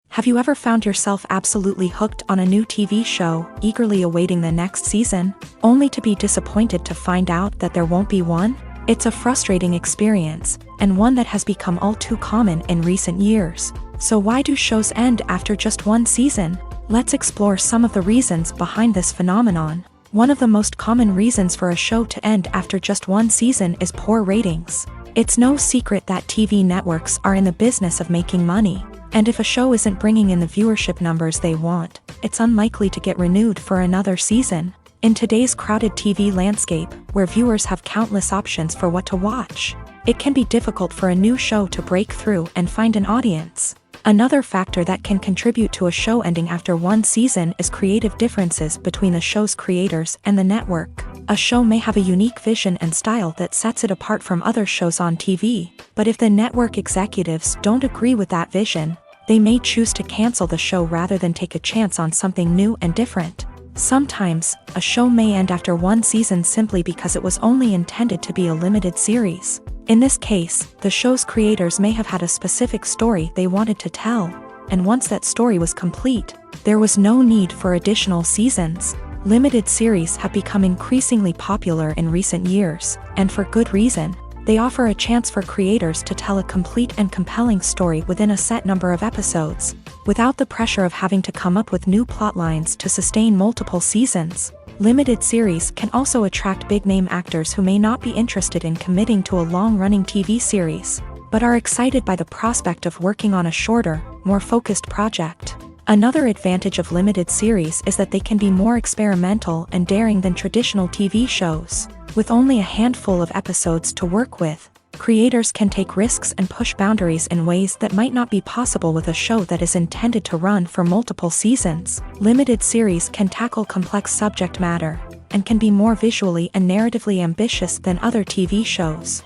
A: Have you ever found yourself absolutely hooked on a new TV show, eagerly awaiting the next season, only to be disappointed to find out that there won't be one? It's a frustrating experience, and one that has become all too common in recent years. So why do shows end after just one season? Let's explore some of the reasons behind this phenomenon. One of the most common reasons for a show to end after just one season is poor ratings. It's no secret that TV networks are in the business of making money. And if a show isn't bringing in the viewership numbers they want, it's unlikely to get renewed for another season. In today's crowded TV landscape, where viewers have countless options for what to watch, it can be difficult for a new show to break through and find an audience. Another factor that can contribute to a show ending after one season is creative differences between the show's creators and the network. A show may have a unique vision and style that sets it apart from other shows on TV, but if the network executives don't agree with that vision, they may choose to cancel the show rather than take a chance on something new and different. Sometimes, a show may end after one season simply because it was only intended to be a limited series. In this case, the show's creators may have had a specific story they wanted to tell, and once that story was complete, there was no need for additional seasons. Limited series have become increasingly popular in recent years, and for good reason. They offer a chance for creators to tell a complete and compelling story within a set number of episodes. without the pressure of having to come up with new plotlines to sustain multiple seasons. Limited series can also attract big-name actors who may not be interested in committing to a long-running TV series, but are excited by the prospect of working on a shorter, more focused project. Another advantage of limited series is that they can be more experimental and daring than traditional TV shows. With only a handful of episodes to work with, creators can take risks and push boundaries in ways that might not be possible with a show that is intended to run for multiple seasons. Limited series can tackle complex subject matter, and can be more visually and narratively ambitious than other TV shows.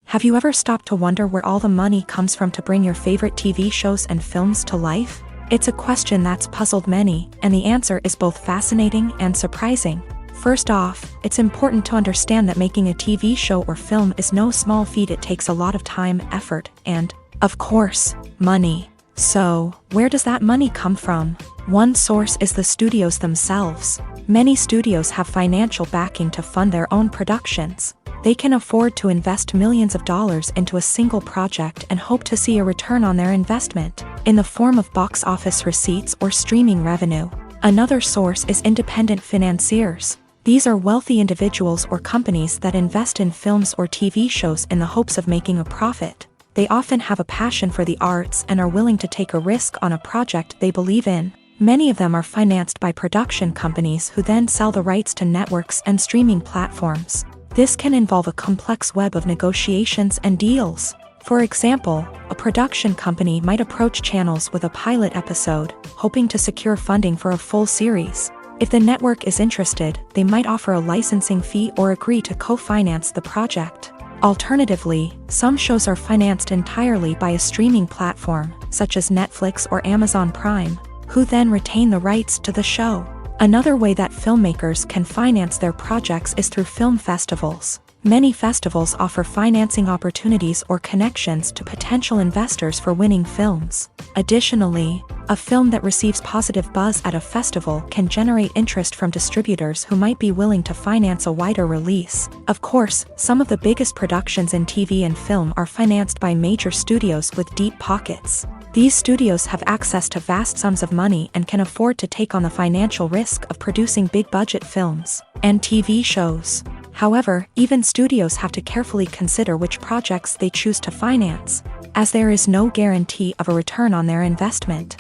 A: Have you ever stopped to wonder where all the money comes from to bring your favorite TV shows and films to life? It's a question that's puzzled many, and the answer is both fascinating and surprising. First off, it's important to understand that making a TV show or film is no small feat. It takes a lot of time, effort, and, of course, money. So, where does that money come from? One source is the studios themselves. Many studios have financial backing to fund their own productions. They can afford to invest millions of dollars into a single project and hope to see a return on their investment, in the form of box office receipts or streaming revenue. Another source is independent financiers. These are wealthy individuals or companies that invest in films or TV shows in the hopes of making a profit. They often have a passion for the arts and are willing to take a risk on a project they believe in. Many of them are financed by production companies who then sell the rights to networks and streaming platforms. This can involve a complex web of negotiations and deals. For example, a production company might approach channels with a pilot episode, hoping to secure funding for a full series. If the network is interested, they might offer a licensing fee or agree to co-finance the project. Alternatively, some shows are financed entirely by a streaming platform, such as Netflix or Amazon Prime, who then retain the rights to the show. Another way that filmmakers can finance their projects is through film festivals. Many festivals offer financing opportunities or connections to potential investors for winning films. Additionally, a film that receives positive buzz at a festival can generate interest from distributors who might be willing to finance a wider release. Of course, some of the biggest productions in TV and film are financed by major studios with deep pockets. These studios have access to vast sums of money and can afford to take on the financial risk of producing big-budget films and TV shows. However, even studios have to carefully consider which projects they choose to finance, as there is no guarantee of a return on their investment.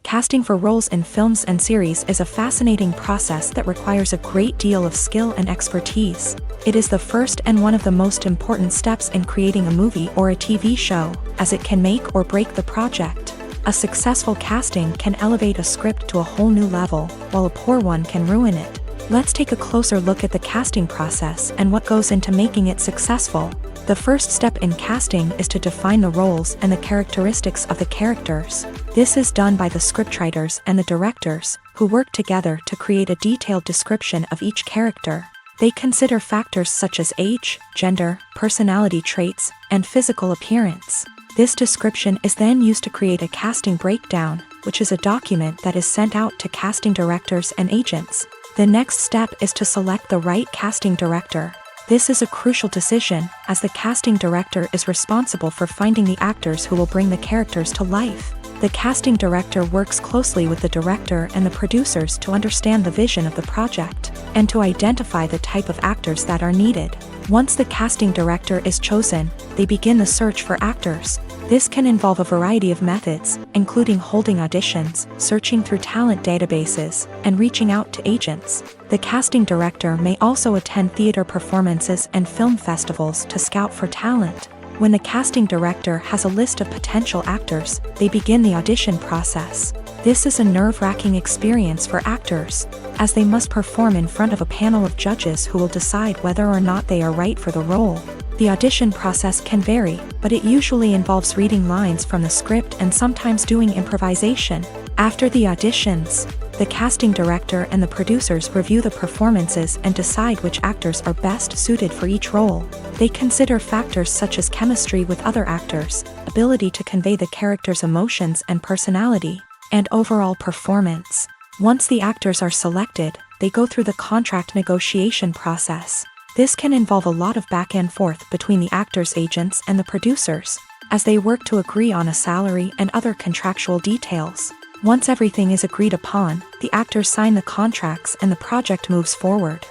A: Casting for roles in films and series is a fascinating process that requires a great deal of skill and expertise. It is the first and one of the most important steps in creating a movie or a TV show, as it can make or break the project. A successful casting can elevate a script to a whole new level, while a poor one can ruin it. Let's take a closer look at the casting process and what goes into making it successful. The first step in casting is to define the roles and the characteristics of the characters. This is done by the scriptwriters and the directors, who work together to create a detailed description of each character. They consider factors such as age, gender, personality traits, and physical appearance. This description is then used to create a casting breakdown, which is a document that is sent out to casting directors and agents. The next step is to select the right casting director. This is a crucial decision, as the casting director is responsible for finding the actors who will bring the characters to life. The casting director works closely with the director and the producers to understand the vision of the project, and to identify the type of actors that are needed. Once the casting director is chosen, they begin the search for actors. This can involve a variety of methods, including holding auditions, searching through talent databases, and reaching out to agents. The casting director may also attend theater performances and film festivals to scout for talent. When the casting director has a list of potential actors, they begin the audition process. This is a nerve-wracking experience for actors, as they must perform in front of a panel of judges who will decide whether or not they are right for the role. The audition process can vary, but it usually involves reading lines from the script and sometimes doing improvisation. After the auditions, the casting director and the producers review the performances and decide which actors are best suited for each role. They consider factors such as chemistry with other actors, ability to convey the character's emotions and personality, and overall performance. Once the actors are selected, they go through the contract negotiation process. This can involve a lot of back and forth between the actors' agents and the producers, as they work to agree on a salary and other contractual details. Once everything is agreed upon, the actors sign the contracts and the project moves forward.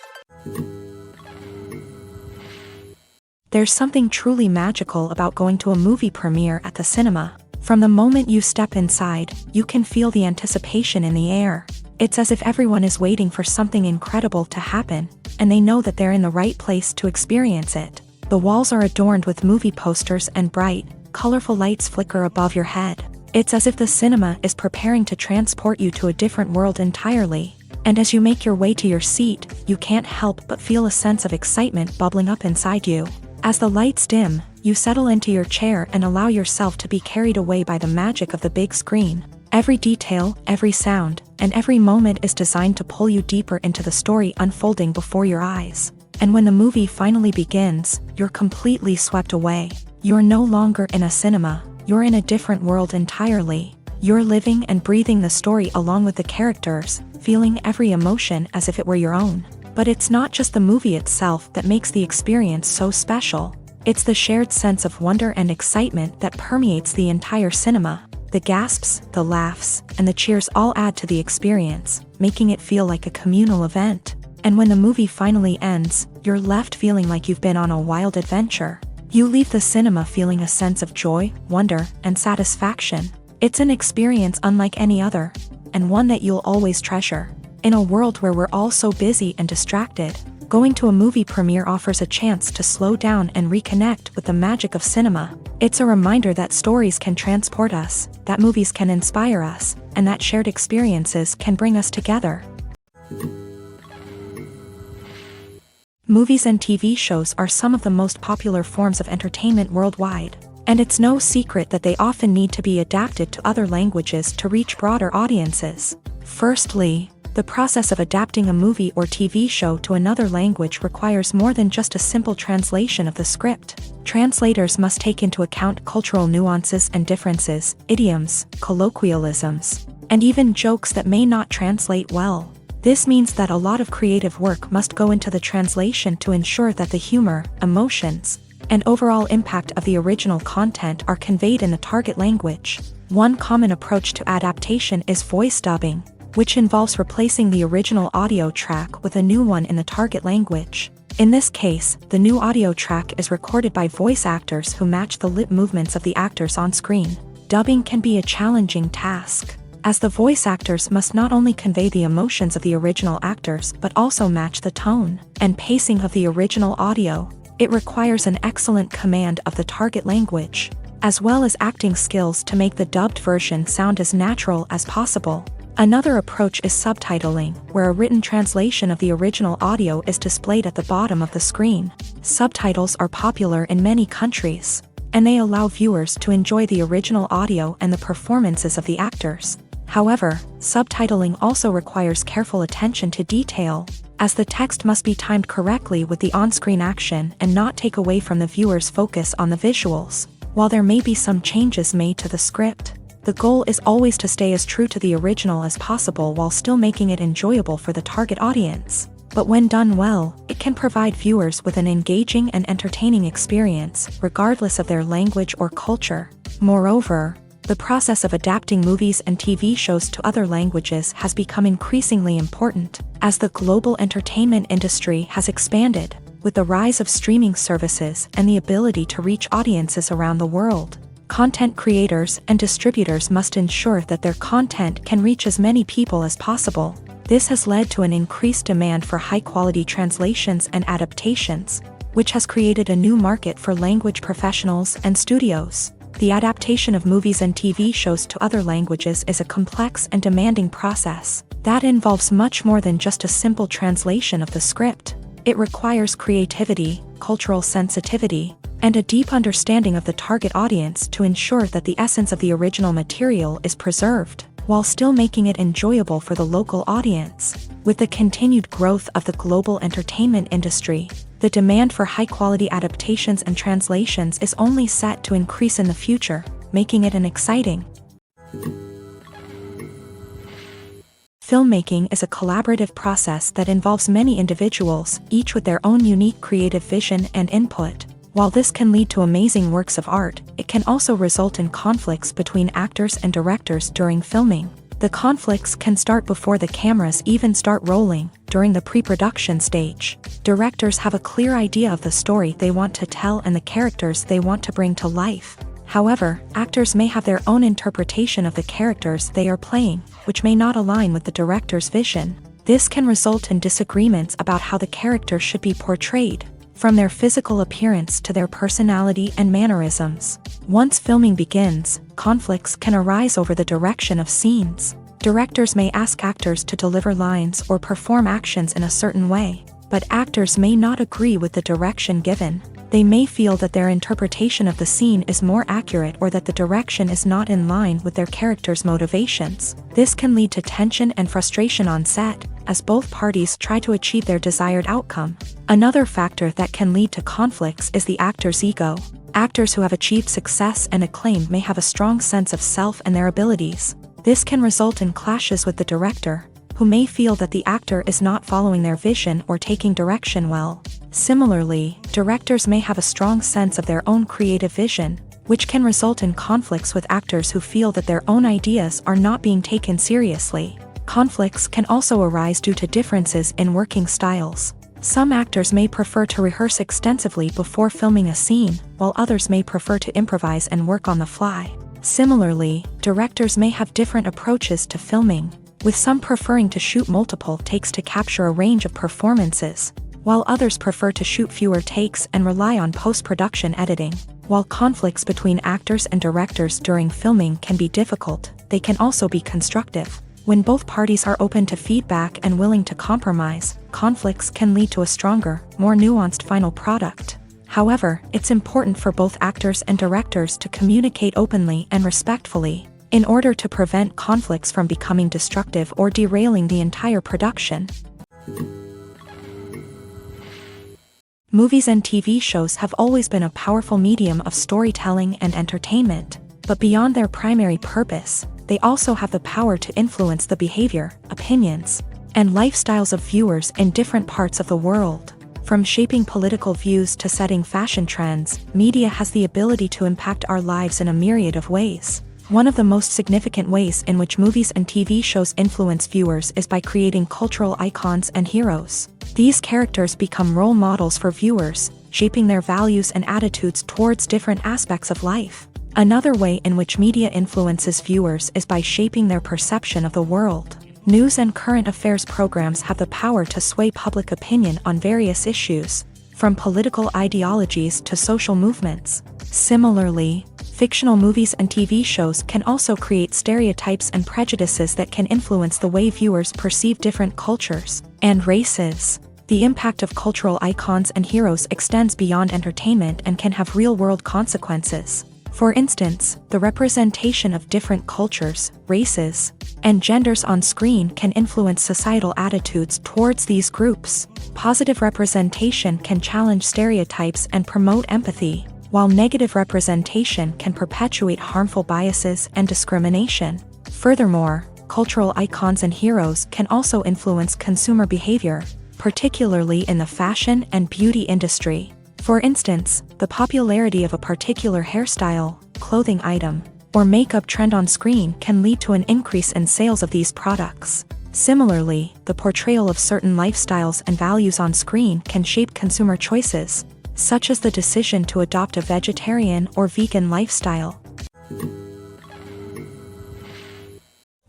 A: There's something truly magical about going to a movie premiere at the cinema. From the moment you step inside, you can feel the anticipation in the air. It's as if everyone is waiting for something incredible to happen, and they know that they're in the right place to experience it. The walls are adorned with movie posters and bright, colorful lights flicker above your head. It's as if the cinema is preparing to transport you to a different world entirely. And as you make your way to your seat, you can't help but feel a sense of excitement bubbling up inside you. As the lights dim, you settle into your chair and allow yourself to be carried away by the magic of the big screen. Every detail, every sound, and every moment is designed to pull you deeper into the story unfolding before your eyes. And when the movie finally begins, you're completely swept away. You're no longer in a cinema, you're in a different world entirely. You're living and breathing the story along with the characters, feeling every emotion as if it were your own. But it's not just the movie itself that makes the experience so special. It's the shared sense of wonder and excitement that permeates the entire cinema. The gasps, the laughs, and the cheers all add to the experience, making it feel like a communal event. And when the movie finally ends, you're left feeling like you've been on a wild adventure. You leave the cinema feeling a sense of joy, wonder, and satisfaction. It's an experience unlike any other, and one that you'll always treasure. In a world where we're all so busy and distracted, going to a movie premiere offers a chance to slow down and reconnect with the magic of cinema. It's a reminder that stories can transport us, that movies can inspire us, and that shared experiences can bring us together. Movies and TV shows are some of the most popular forms of entertainment worldwide, and it's no secret that they often need to be adapted to other languages to reach broader audiences. Firstly, the process of adapting a movie or TV show to another language requires more than just a simple translation of the script. Translators must take into account cultural nuances and differences, idioms, colloquialisms, and even jokes that may not translate well. This means that a lot of creative work must go into the translation to ensure that the humor, emotions, and overall impact of the original content are conveyed in the target language. One common approach to adaptation is voice dubbing, which involves replacing the original audio track with a new one in the target language. In this case, the new audio track is recorded by voice actors who match the lip movements of the actors on screen. Dubbing can be a challenging task, as the voice actors must not only convey the emotions of the original actors but also match the tone and pacing of the original audio. It requires an excellent command of the target language, as well as acting skills to make the dubbed version sound as natural as possible. Another approach is subtitling, where a written translation of the original audio is displayed at the bottom of the screen. Subtitles are popular in many countries, and they allow viewers to enjoy the original audio and the performances of the actors. However, subtitling also requires careful attention to detail, as the text must be timed correctly with the on-screen action and not take away from the viewer's focus on the visuals. While there may be some changes made to the script, the goal is always to stay as true to the original as possible while still making it enjoyable for the target audience. But when done well, it can provide viewers with an engaging and entertaining experience, regardless of their language or culture. Moreover, the process of adapting movies and TV shows to other languages has become increasingly important, as the global entertainment industry has expanded, with the rise of streaming services and the ability to reach audiences around the world. Content creators and distributors must ensure that their content can reach as many people as possible. This has led to an increased demand for high-quality translations and adaptations, which has created a new market for language professionals and studios. The adaptation of movies and TV shows to other languages is a complex and demanding process that involves much more than just a simple translation of the script. It requires creativity, cultural sensitivity, and a deep understanding of the target audience to ensure that the essence of the original material is preserved, while still making it enjoyable for the local audience. With the continued growth of the global entertainment industry, the demand for high-quality adaptations and translations is only set to increase in the future, making it an exciting Filmmaking is a collaborative process that involves many individuals, each with their own unique creative vision and input. While this can lead to amazing works of art, it can also result in conflicts between actors and directors during filming. The conflicts can start before the cameras even start rolling, during the pre-production stage. Directors have a clear idea of the story they want to tell and the characters they want to bring to life. However, actors may have their own interpretation of the characters they are playing, which may not align with the director's vision. This can result in disagreements about how the character should be portrayed, from their physical appearance to their personality and mannerisms. Once filming begins, conflicts can arise over the direction of scenes. Directors may ask actors to deliver lines or perform actions in a certain way, but actors may not agree with the direction given. They may feel that their interpretation of the scene is more accurate or that the direction is not in line with their character's motivations. This can lead to tension and frustration on set, as both parties try to achieve their desired outcome. Another factor that can lead to conflicts is the actor's ego. Actors who have achieved success and acclaim may have a strong sense of self and their abilities. This can result in clashes with the director, who may feel that the actor is not following their vision or taking direction well. Similarly, directors may have a strong sense of their own creative vision, which can result in conflicts with actors who feel that their own ideas are not being taken seriously. Conflicts can also arise due to differences in working styles. Some actors may prefer to rehearse extensively before filming a scene, while others may prefer to improvise and work on the fly. Similarly, directors may have different approaches to filming, with some preferring to shoot multiple takes to capture a range of performances, while others prefer to shoot fewer takes and rely on post-production editing. While conflicts between actors and directors during filming can be difficult, they can also be constructive. When both parties are open to feedback and willing to compromise, conflicts can lead to a stronger, more nuanced final product. However, it's important for both actors and directors to communicate openly and respectfully, in order to prevent conflicts from becoming destructive or derailing the entire production. Movies and TV shows have always been a powerful medium of storytelling and entertainment, but beyond their primary purpose, they also have the power to influence the behavior, opinions, and lifestyles of viewers in different parts of the world. From shaping political views to setting fashion trends, media has the ability to impact our lives in a myriad of ways. One of the most significant ways in which movies and TV shows influence viewers is by creating cultural icons and heroes. These characters become role models for viewers, shaping their values and attitudes towards different aspects of life. Another way in which media influences viewers is by shaping their perception of the world. News and current affairs programs have the power to sway public opinion on various issues, from political ideologies to social movements. Similarly, fictional movies and TV shows can also create stereotypes and prejudices that can influence the way viewers perceive different cultures and races. The impact of cultural icons and heroes extends beyond entertainment and can have real-world consequences. For instance, the representation of different cultures, races, and genders on screen can influence societal attitudes towards these groups. Positive representation can challenge stereotypes and promote empathy, while negative representation can perpetuate harmful biases and discrimination. Furthermore, cultural icons and heroes can also influence consumer behavior, particularly in the fashion and beauty industry. For instance, the popularity of a particular hairstyle, clothing item, or makeup trend on screen can lead to an increase in sales of these products. Similarly, the portrayal of certain lifestyles and values on screen can shape consumer choices, such as the decision to adopt a vegetarian or vegan lifestyle.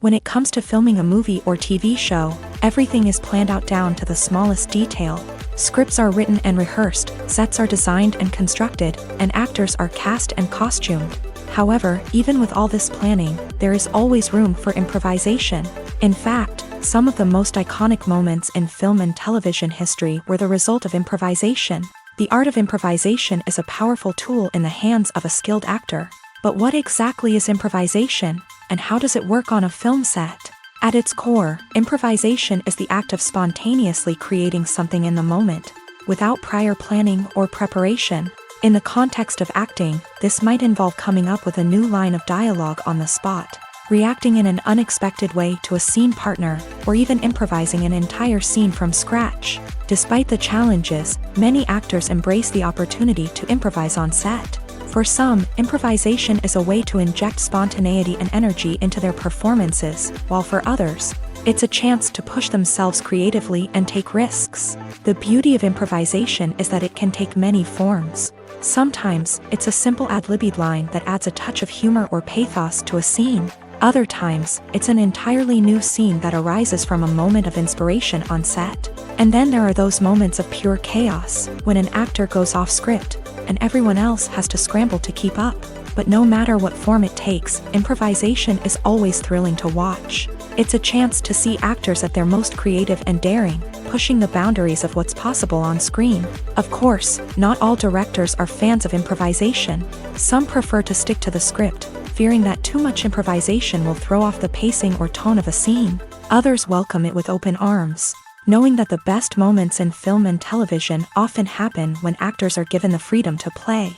A: When it comes to filming a movie or TV show, everything is planned out down to the smallest detail. Scripts are written and rehearsed, sets are designed and constructed, and actors are cast and costumed. However, even with all this planning, there is always room for improvisation. In fact, some of the most iconic moments in film and television history were the result of improvisation. The art of improvisation is a powerful tool in the hands of a skilled actor. But what exactly is improvisation, and how does it work on a film set? At its core, improvisation is the act of spontaneously creating something in the moment, without prior planning or preparation. In the context of acting, this might involve coming up with a new line of dialogue on the spot, reacting in an unexpected way to a scene partner, or even improvising an entire scene from scratch. Despite the challenges, many actors embrace the opportunity to improvise on set. For some, improvisation is a way to inject spontaneity and energy into their performances, while for others, it's a chance to push themselves creatively and take risks. The beauty of improvisation is that it can take many forms. Sometimes, it's a simple ad-libbed line that adds a touch of humor or pathos to a scene. Other times, it's an entirely new scene that arises from a moment of inspiration on set. And then there are those moments of pure chaos, when an actor goes off script, and everyone else has to scramble to keep up. But no matter what form it takes, improvisation is always thrilling to watch. It's a chance to see actors at their most creative and daring, pushing the boundaries of what's possible on screen. Of course, not all directors are fans of improvisation. Some prefer to stick to the script, fearing that too much improvisation will throw off the pacing or tone of a scene. Others welcome it with open arms, knowing that the best moments in film and television often happen when actors are given the freedom to play.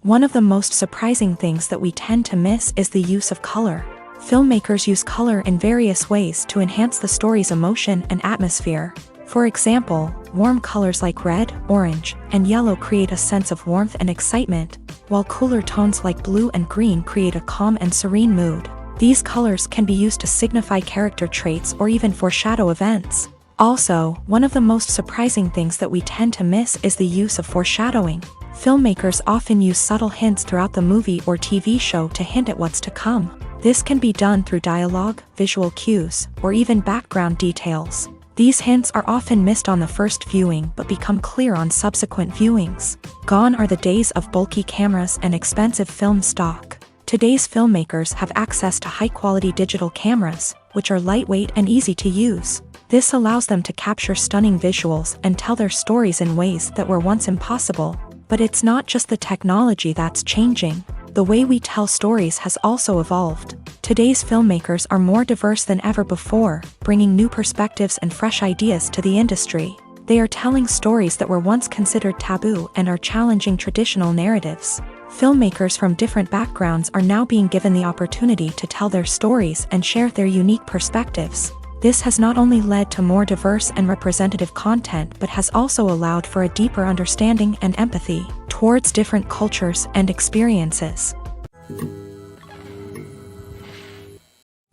A: One of the most surprising things that we tend to miss is the use of color. Filmmakers use color in various ways to enhance the story's emotion and atmosphere. For example, warm colors like red, orange, and yellow create a sense of warmth and excitement, while cooler tones like blue and green create a calm and serene mood. These colors can be used to signify character traits or even foreshadow events. Also, one of the most surprising things that we tend to miss is the use of foreshadowing. Filmmakers often use subtle hints throughout the movie or TV show to hint at what's to come. This can be done through dialogue, visual cues, or even background details. These hints are often missed on the first viewing but become clear on subsequent viewings. Gone are the days of bulky cameras and expensive film stock. Today's filmmakers have access to high-quality digital cameras, which are lightweight and easy to use. This allows them to capture stunning visuals and tell their stories in ways that were once impossible. But it's not just the technology that's changing. The way we tell stories has also evolved. Today's filmmakers are more diverse than ever before, bringing new perspectives and fresh ideas to the industry. They are telling stories that were once considered taboo and are challenging traditional narratives. Filmmakers from different backgrounds are now being given the opportunity to tell their stories and share their unique perspectives. This has not only led to more diverse and representative content but has also allowed for a deeper understanding and empathy towards different cultures and experiences.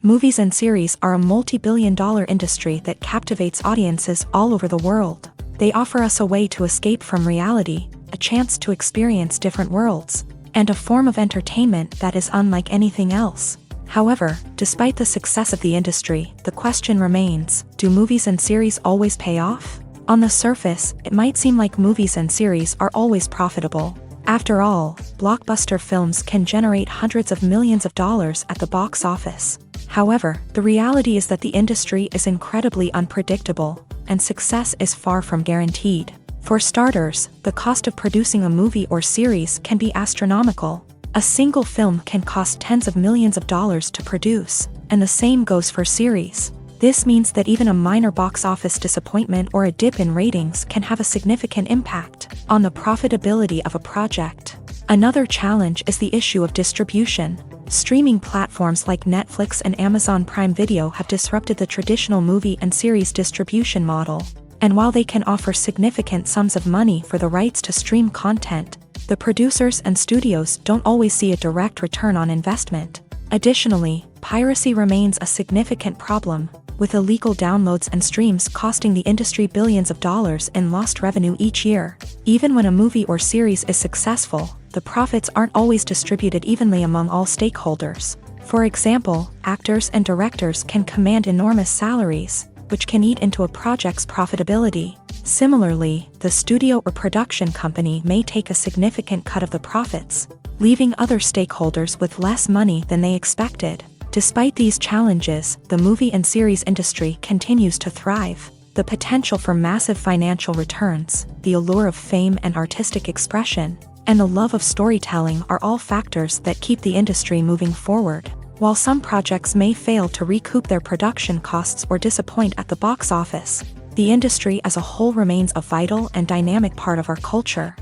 A: Movies and series are a multi-billion-dollar industry that captivates audiences all over the world. They offer us a way to escape from reality, a chance to experience different worlds, and a form of entertainment that is unlike anything else. However, despite the success of the industry, the question remains, do movies and series always pay off? On the surface, it might seem like movies and series are always profitable. After all, blockbuster films can generate hundreds of millions of dollars at the box office. However, the reality is that the industry is incredibly unpredictable, and success is far from guaranteed. For starters, the cost of producing a movie or series can be astronomical. A single film can cost tens of millions of dollars to produce, and the same goes for series. This means that even a minor box office disappointment or a dip in ratings can have a significant impact on the profitability of a project. Another challenge is the issue of distribution. Streaming platforms like Netflix and Amazon Prime Video have disrupted the traditional movie and series distribution model. And while they can offer significant sums of money for the rights to stream content, the producers and studios don't always see a direct return on investment. Additionally, piracy remains a significant problem, with illegal downloads and streams costing the industry billions of dollars in lost revenue each year. Even when a movie or series is successful, the profits aren't always distributed evenly among all stakeholders. For example, actors and directors can command enormous salaries, which can eat into a project's profitability. Similarly, the studio or production company may take a significant cut of the profits, leaving other stakeholders with less money than they expected. Despite these challenges, the movie and series industry continues to thrive. The potential for massive financial returns, the allure of fame and artistic expression, and the love of storytelling are all factors that keep the industry moving forward. While some projects may fail to recoup their production costs or disappoint at the box office, the industry as a whole remains a vital and dynamic part of our culture.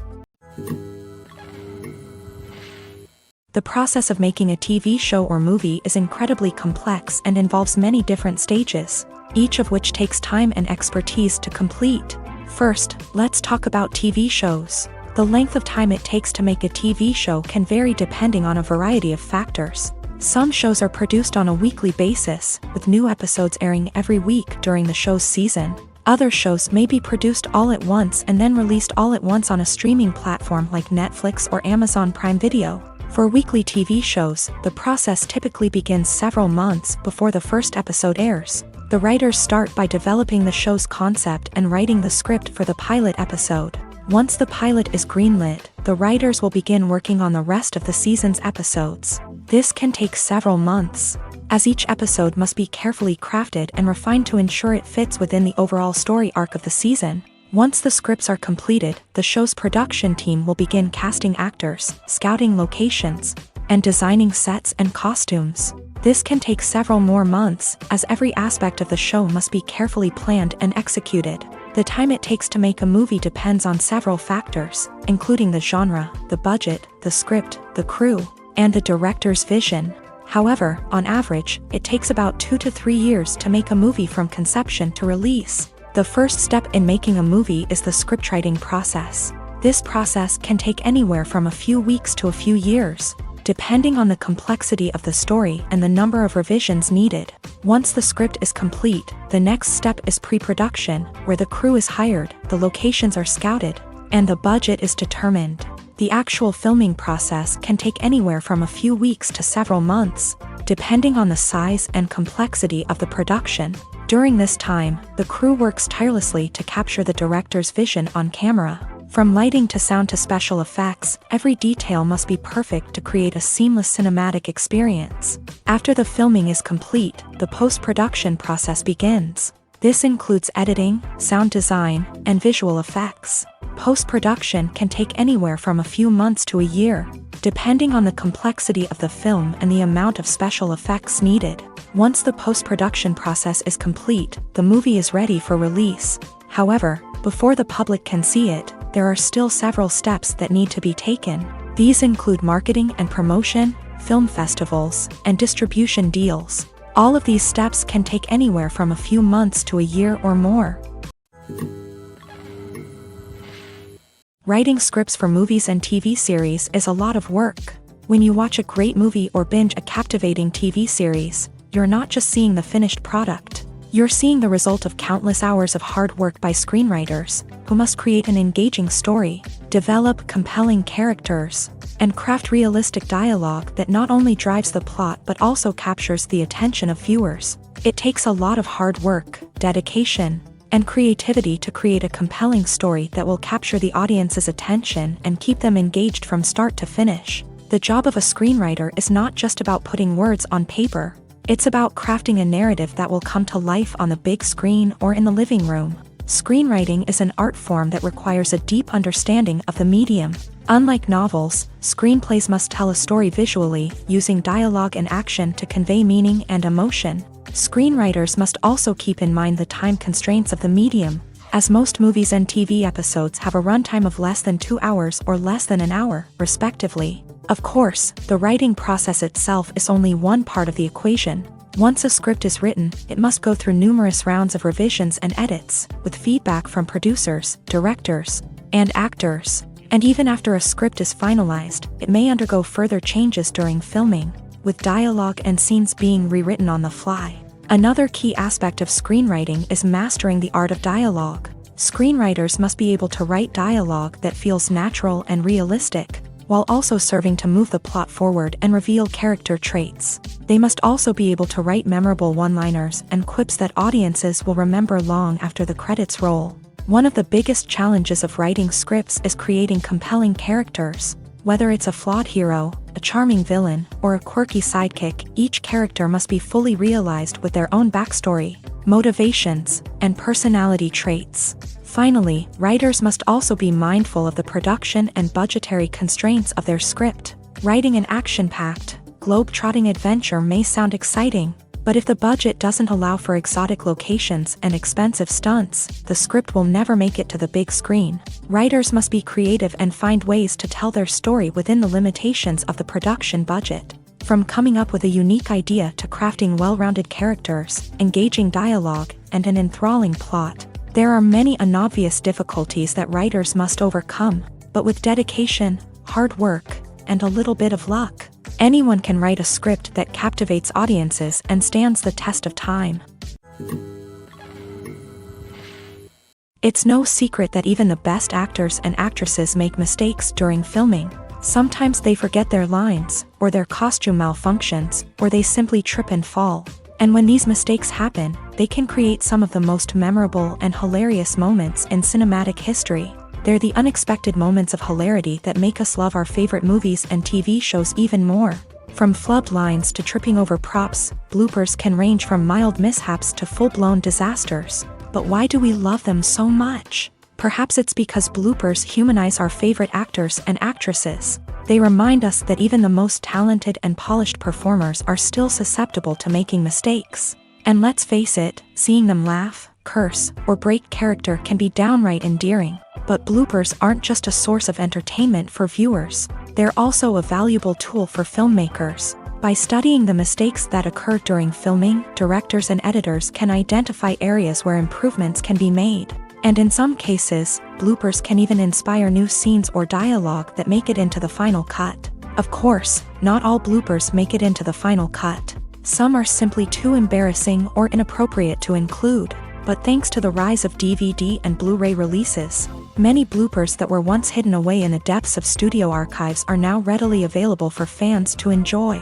A: The process of making a TV show or movie is incredibly complex and involves many different stages, each of which takes time and expertise to complete. First, let's talk about TV shows. The length of time it takes to make a TV show can vary depending on a variety of factors. Some shows are produced on a weekly basis, with new episodes airing every week during the show's season. Other shows may be produced all at once and then released all at once on a streaming platform like Netflix or Amazon Prime Video. For weekly TV shows, the process typically begins several months before the first episode airs. The writers start by developing the show's concept and writing the script for the pilot episode. Once the pilot is greenlit, the writers will begin working on the rest of the season's episodes. This can take several months, as each episode must be carefully crafted and refined to ensure it fits within the overall story arc of the season. Once the scripts are completed, the show's production team will begin casting actors, scouting locations, and designing sets and costumes. This can take several more months, as every aspect of the show must be carefully planned and executed. The time it takes to make a movie depends on several factors, including the genre, the budget, the script, the crew, and the director's vision. However, on average, it takes about 2 to 3 years to make a movie from conception to release. The first step in making a movie is the scriptwriting process. This process can take anywhere from a few weeks to a few years, depending on the complexity of the story and the number of revisions needed. Once the script is complete, the next step is pre-production, where the crew is hired, the locations are scouted, and the budget is determined. The actual filming process can take anywhere from a few weeks to several months, depending on the size and complexity of the production. During this time, the crew works tirelessly to capture the director's vision on camera. From lighting to sound to special effects, every detail must be perfect to create a seamless cinematic experience. After the filming is complete, the post-production process begins. This includes editing, sound design, and visual effects. Post-production can take anywhere from a few months to a year, depending on the complexity of the film and the amount of special effects needed. Once the post-production process is complete, the movie is ready for release. However, before the public can see it, there are still several steps that need to be taken. These include marketing and promotion, film festivals, and distribution deals. All of these steps can take anywhere from a few months to a year or more. Writing scripts for movies and TV series is a lot of work. When you watch a great movie or binge a captivating TV series, you're not just seeing the finished product. You're seeing the result of countless hours of hard work by screenwriters, who must create an engaging story, develop compelling characters, and craft realistic dialogue that not only drives the plot but also captures the attention of viewers. It takes a lot of hard work, dedication, and creativity to create a compelling story that will capture the audience's attention and keep them engaged from start to finish. The job of a screenwriter is not just about putting words on paper. It's about crafting a narrative that will come to life on the big screen or in the living room. Screenwriting is an art form that requires a deep understanding of the medium. Unlike novels, screenplays must tell a story visually, using dialogue and action to convey meaning and emotion. Screenwriters must also keep in mind the time constraints of the medium, as most movies and TV episodes have a runtime of less than 2 hours or less than an hour, respectively. Of course, the writing process itself is only one part of the equation. Once a script is written, it must go through numerous rounds of revisions and edits, with feedback from producers, directors, and actors. And even after a script is finalized, it may undergo further changes during filming, with dialogue and scenes being rewritten on the fly. Another key aspect of screenwriting is mastering the art of dialogue. Screenwriters must be able to write dialogue that feels natural and realistic, while also serving to move the plot forward and reveal character traits. They must also be able to write memorable one-liners and quips that audiences will remember long after the credits roll. One of the biggest challenges of writing scripts is creating compelling characters. Whether it's a flawed hero, a charming villain, or a quirky sidekick, each character must be fully realized with their own backstory, motivations, and personality traits. Finally, writers must also be mindful of the production and budgetary constraints of their script. Writing an action-packed, globe-trotting adventure may sound exciting, But if the budget doesn't allow for exotic locations and expensive stunts, the script will never make it to the big screen. Writers must be creative and find ways to tell their story within the limitations of the production budget. From coming up with a unique idea to crafting well-rounded characters, engaging dialogue, and an enthralling plot, there are many unobvious difficulties that writers must overcome, but with dedication, hard work, and a little bit of luck, anyone can write a script that captivates audiences and stands the test of time. It's no secret that even the best actors and actresses make mistakes during filming. Sometimes they forget their lines, or their costume malfunctions, or they simply trip and fall. And when these mistakes happen, they can create some of the most memorable and hilarious moments in cinematic history. They're the unexpected moments of hilarity that make us love our favorite movies and TV shows even more. From flubbed lines to tripping over props, bloopers can range from mild mishaps to full-blown disasters. But why do we love them so much? Perhaps it's because bloopers humanize our favorite actors and actresses. They remind us that even the most talented and polished performers are still susceptible to making mistakes. And let's face it, seeing them laugh, curse, or break character can be downright endearing. But bloopers aren't just a source of entertainment for viewers. They're also a valuable tool for filmmakers. By studying the mistakes that occur during filming, directors and editors can identify areas where improvements can be made. And in some cases, bloopers can even inspire new scenes or dialogue that make it into the final cut. Of course, not all bloopers make it into the final cut. Some are simply too embarrassing or inappropriate to include. But thanks to the rise of DVD and Blu-ray releases, many bloopers that were once hidden away in the depths of studio archives are now readily available for fans to enjoy.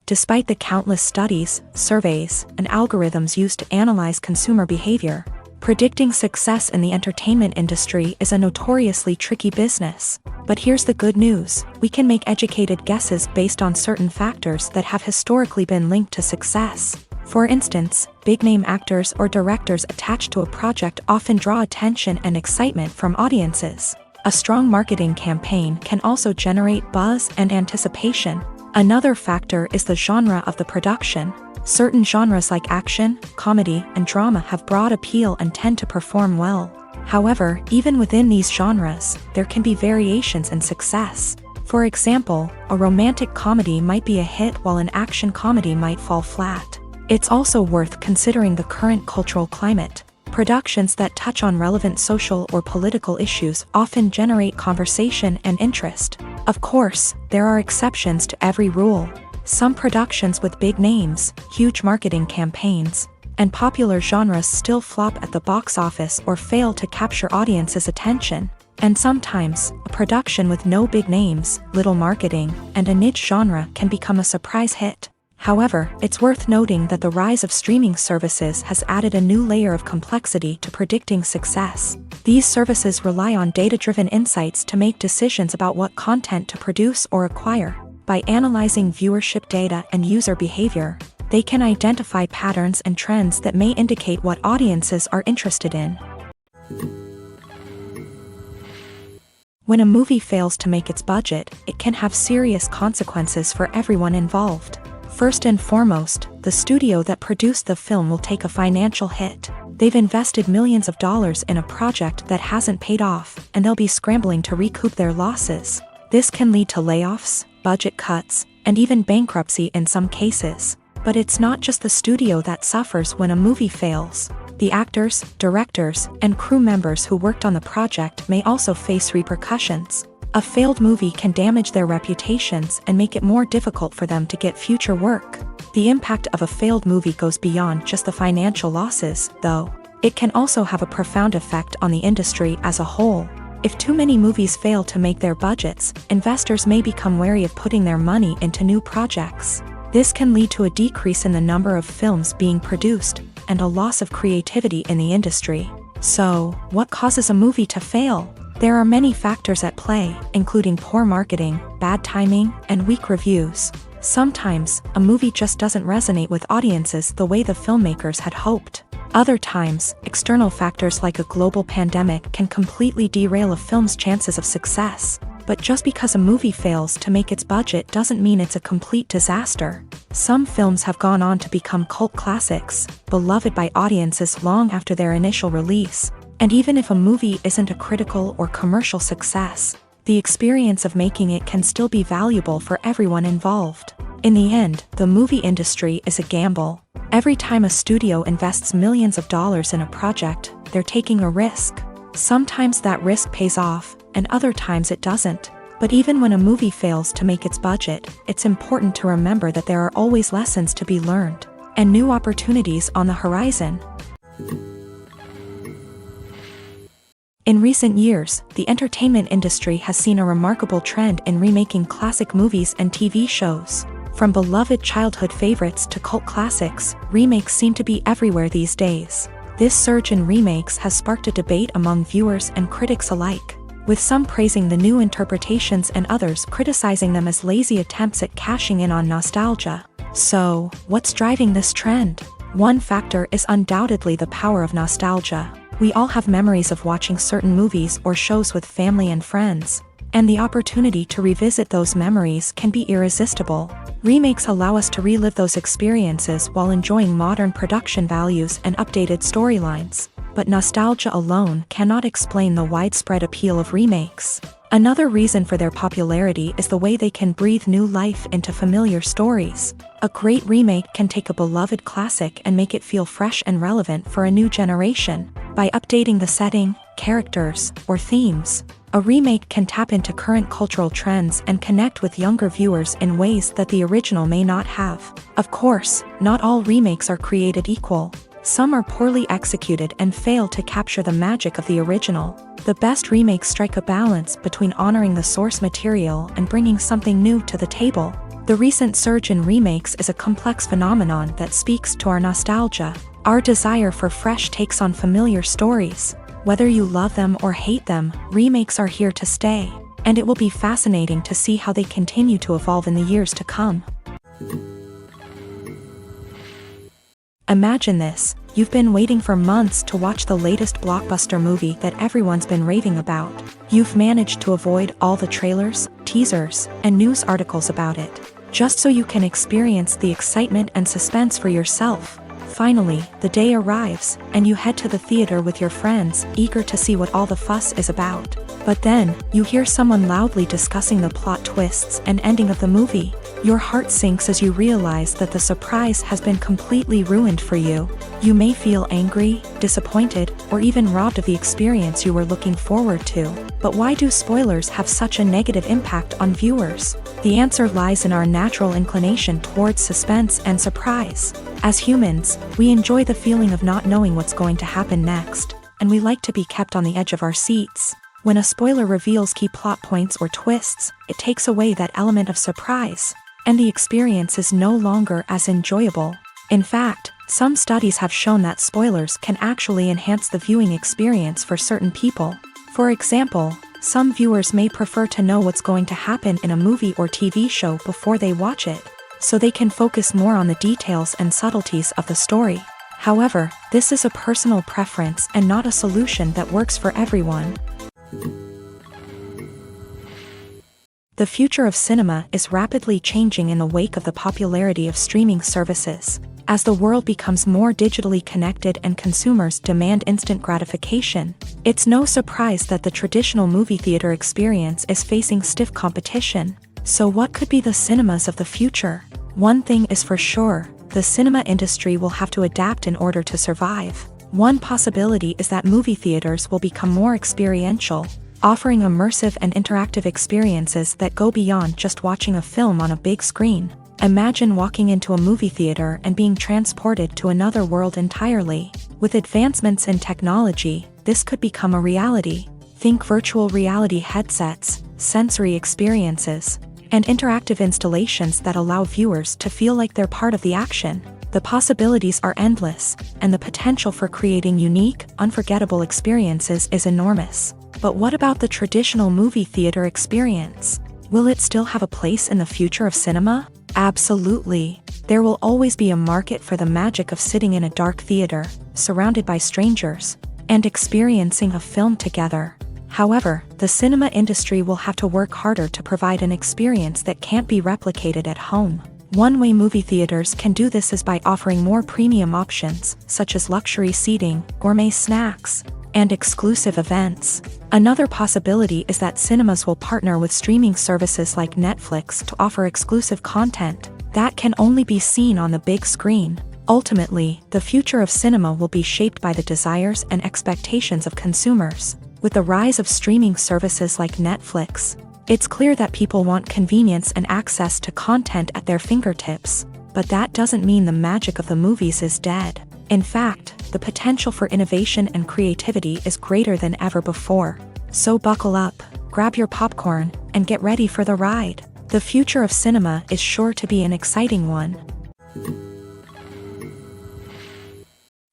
A: Despite the countless studies, surveys, and algorithms used to analyze consumer behavior, predicting success in the entertainment industry is a notoriously tricky business. But here's the good news: we can make educated guesses based on certain factors that have historically been linked to success. For instance, big-name actors or directors attached to a project often draw attention and excitement from audiences. A strong marketing campaign can also generate buzz and anticipation. Another factor is the genre of the production. Certain genres like action, comedy, and drama have broad appeal and tend to perform well. However, even within these genres, there can be variations in success. For example, a romantic comedy might be a hit while an action comedy might fall flat. It's also worth considering the current cultural climate. Productions that touch on relevant social or political issues often generate conversation and interest. Of course, there are exceptions to every rule. Some productions with big names, huge marketing campaigns, and popular genres still flop at the box office or fail to capture audiences' attention. And sometimes, a production with no big names, little marketing, and a niche genre can become a surprise hit. However, it's worth noting that the rise of streaming services has added a new layer of complexity to predicting success. These services rely on data-driven insights to make decisions about what content to produce or acquire. By analyzing viewership data and user behavior, they can identify patterns and trends that may indicate what audiences are interested in. When a movie fails to make its budget, it can have serious consequences for everyone involved. First and foremost, the studio that produced the film will take a financial hit. They've invested millions of dollars in a project that hasn't paid off, and they'll be scrambling to recoup their losses. This can lead to layoffs, budget cuts, and even bankruptcy in some cases. But it's not just the studio that suffers when a movie fails. The actors, directors, and crew members who worked on the project may also face repercussions. A failed movie can damage their reputations and make it more difficult for them to get future work. The impact of a failed movie goes beyond just the financial losses, though. It can also have a profound effect on the industry as a whole. If too many movies fail to make their budgets, investors may become wary of putting their money into new projects. This can lead to a decrease in the number of films being produced, and a loss of creativity in the industry. So, what causes a movie to fail? There are many factors at play, including poor marketing, bad timing, and weak reviews. Sometimes, a movie just doesn't resonate with audiences the way the filmmakers had hoped. Other times, external factors like a global pandemic can completely derail a film's chances of success. But just because a movie fails to make its budget doesn't mean it's a complete disaster. Some films have gone on to become cult classics, beloved by audiences long after their initial release. And even if a movie isn't a critical or commercial success, the experience of making it can still be valuable for everyone involved. In the end, the movie industry is a gamble. Every time a studio invests millions of dollars in a project, they're taking a risk. Sometimes that risk pays off, and other times it doesn't. But even when a movie fails to make its budget, it's important to remember that there are always lessons to be learned, and new opportunities on the horizon. In recent years, the entertainment industry has seen a remarkable trend in remaking classic movies and TV shows. From beloved childhood favorites to cult classics, remakes seem to be everywhere these days. This surge in remakes has sparked a debate among viewers and critics alike, with some praising the new interpretations and others criticizing them as lazy attempts at cashing in on nostalgia. So, what's driving this trend? One factor is undoubtedly the power of nostalgia. We all have memories of watching certain movies or shows with family and friends, and the opportunity to revisit those memories can be irresistible. Remakes allow us to relive those experiences while enjoying modern production values and updated storylines. But nostalgia alone cannot explain the widespread appeal of remakes. Another reason for their popularity is the way they can breathe new life into familiar stories. A great remake can take a beloved classic and make it feel fresh and relevant for a new generation. By updating the setting, characters, or themes, a remake can tap into current cultural trends and connect with younger viewers in ways that the original may not have. Of course, not all remakes are created equal. Some are poorly executed and fail to capture the magic of the original. The best remakes strike a balance between honoring the source material and bringing something new to the table. The recent surge in remakes is a complex phenomenon that speaks to our nostalgia, our desire for fresh takes on familiar stories. Whether you love them or hate them, remakes are here to stay, and it will be fascinating to see how they continue to evolve in the years to come. Imagine this: you've been waiting for months to watch the latest blockbuster movie that everyone's been raving about. You've managed to avoid all the trailers, teasers, and news articles about it, just so you can experience the excitement and suspense for yourself. Finally, the day arrives, and you head to the theater with your friends, eager to see what all the fuss is about. But then, you hear someone loudly discussing the plot twists and ending of the movie. Your heart sinks as you realize that the surprise has been completely ruined for you. You may feel angry, disappointed, or even robbed of the experience you were looking forward to. But why do spoilers have such a negative impact on viewers? The answer lies in our natural inclination towards suspense and surprise. As humans, we enjoy the feeling of not knowing what's going to happen next, and we like to be kept on the edge of our seats. When a spoiler reveals key plot points or twists, it takes away that element of surprise, and the experience is no longer as enjoyable. In fact, some studies have shown that spoilers can actually enhance the viewing experience for certain people. For example, some viewers may prefer to know what's going to happen in a movie or TV show before they watch it, so they can focus more on the details and subtleties of the story. However, this is a personal preference and not a solution that works for everyone. The future of cinema is rapidly changing in the wake of the popularity of streaming services. As the world becomes more digitally connected and consumers demand instant gratification, it's no surprise that the traditional movie theater experience is facing stiff competition. So what could be the cinemas of the future? One thing is for sure: the cinema industry will have to adapt in order to survive. One possibility is that movie theaters will become more experiential, offering immersive and interactive experiences that go beyond just watching a film on a big screen. Imagine walking into a movie theater and being transported to another world entirely. With advancements in technology, this could become a reality. Think virtual reality headsets, sensory experiences, and interactive installations that allow viewers to feel like they're part of the action. The possibilities are endless, and the potential for creating unique, unforgettable experiences is enormous. But what about the traditional movie theater experience? Will it still have a place in the future of cinema? Absolutely. There will always be a market for the magic of sitting in a dark theater, surrounded by strangers, and experiencing a film together. However, the cinema industry will have to work harder to provide an experience that can't be replicated at home. One way movie theaters can do this is by offering more premium options, such as luxury seating, gourmet snacks, and exclusive events. Another possibility is that cinemas will partner with streaming services like Netflix to offer exclusive content that can only be seen on the big screen. Ultimately, the future of cinema will be shaped by the desires and expectations of consumers. With the rise of streaming services like Netflix, it's clear that people want convenience and access to content at their fingertips. But that doesn't mean the magic of the movies is dead. In fact, the potential for innovation and creativity is greater than ever before. So buckle up, grab your popcorn, and get ready for the ride. The future of cinema is sure to be an exciting one.